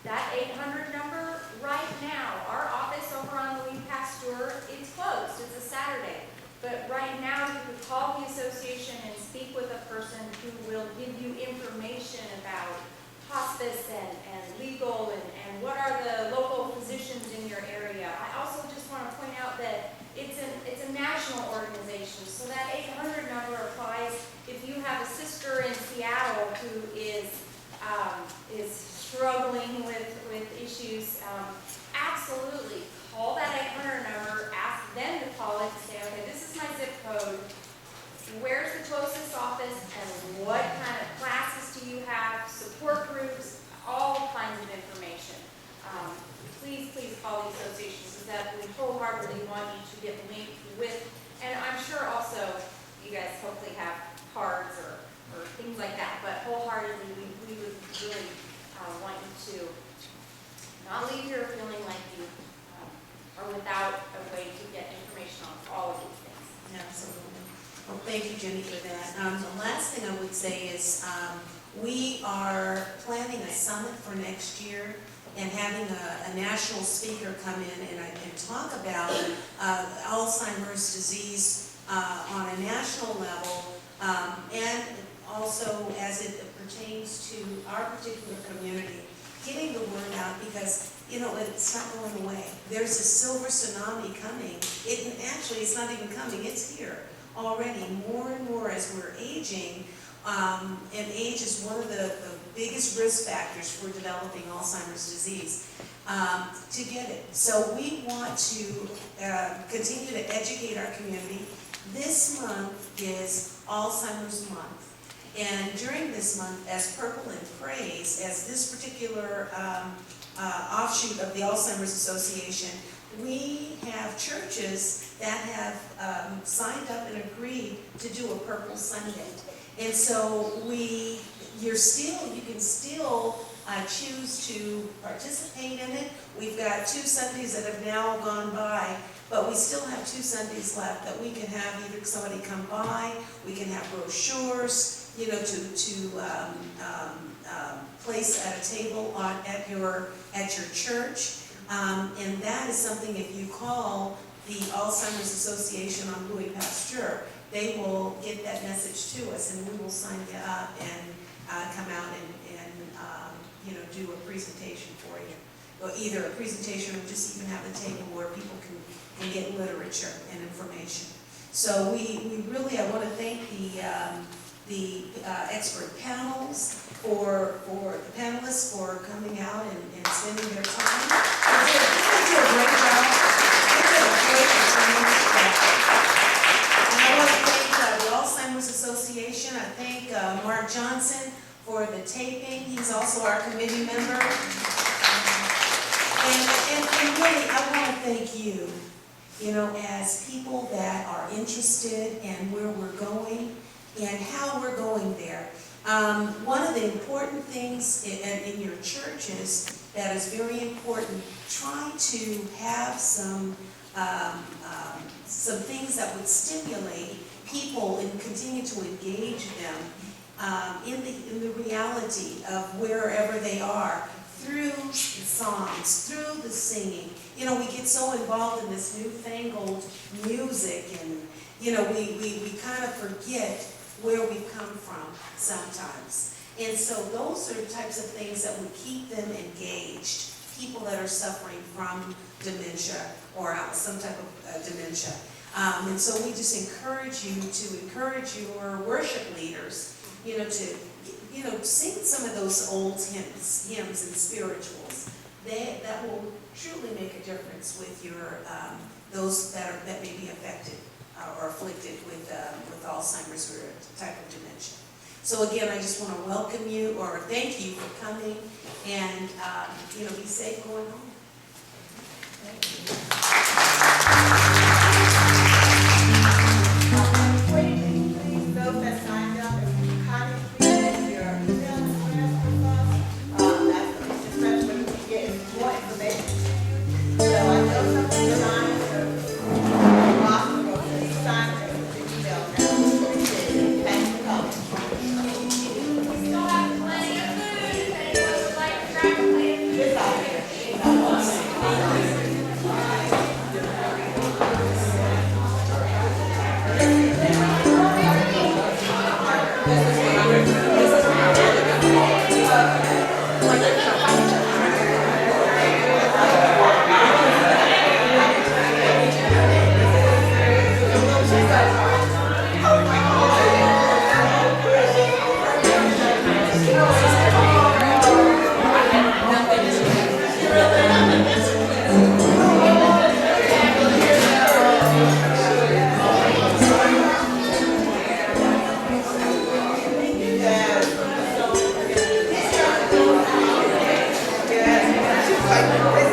That 800 number, right now, our office over on Louis Pasteur, it's closed, it's a Saturday. But right now, you could call the association and speak with a person who will give you information about hospice and legal and what are the local physicians in your area. I also just want to point out that it's a national organization, so that 800 number applies if you have a sister in Seattle who is struggling with issues. Absolutely, call that 800 number, ask them to call it, and say, okay, this is my zip code, where's the closest office, and what kind of classes do you have, support groups, all kinds of information. Please call the association, because that we wholeheartedly want you to get linked with, and I'm sure also you guys hopefully have cards or things like that, but wholeheartedly we would really want you to not leave here feeling like you are without a way to get information on all of these things. Absolutely. Well, thank you, Jenny, for that. The last thing I would say is we are planning a summit for next year and having a national speaker come in and talk about Alzheimer's disease on a national level, and also as it pertains to our particular community, getting the word out, because it's not going away. There's a silver tsunami coming. It's not even coming, it's here already. More and more as we're aging, and age is one of the biggest risk factors for developing Alzheimer's disease, to get it. So we want to continue to educate our community. This month is Alzheimer's month. And during this month, as Purple and Praise, as this particular offshoot of the Alzheimer's Association, we have churches that have signed up and agreed to do a Purple Sunday. And so you can still choose to participate in it. We've got 2 Sundays that have now gone by, but we still have 2 Sundays left that we can have either somebody come by, we can have brochures, to place at a table at your church. And that is something, if you call the Alzheimer's Association on Louis Pasteur, they will get that message to us, and we will sign you up and come out and do a presentation for you. Or either a presentation or just even have a table where people can get literature and information. So we really, I want to thank the expert panels for the panelists for coming out and spending their time. They did a great job. They did a great tremendous job. And I want to thank the Alzheimer's Association. I thank Mark Johnson for the taping. He's also our committee member. And really, I want to thank you, as people that are interested in where we're going and how we're going there. One of the important things in your churches that is very important, try to have some things that would stimulate people and continue to engage them in the reality of wherever they are, through the songs, through the singing. We get so involved in this newfangled music, and we kind of forget where we've come from sometimes. And so those are the types of things that would keep them engaged, people that are suffering from dementia or some type of dementia. And so we just encourage you to encourage your worship leaders, to sing some of those old hymns and spirituals. That will truly make a difference with your those that may be affected or afflicted with Alzheimer's or a type of dementia. So again, I just want to welcome you or thank you for coming, and be safe going home. Thank Please, those that signed up, if you kindly please your email address with us, that's just where we can get more information to you. So I know some of the lines are possible, so you sign up with the email now. Appreciate it. Thanks for coming. We still have plenty of food if anyone would like to grab a plate of food. right.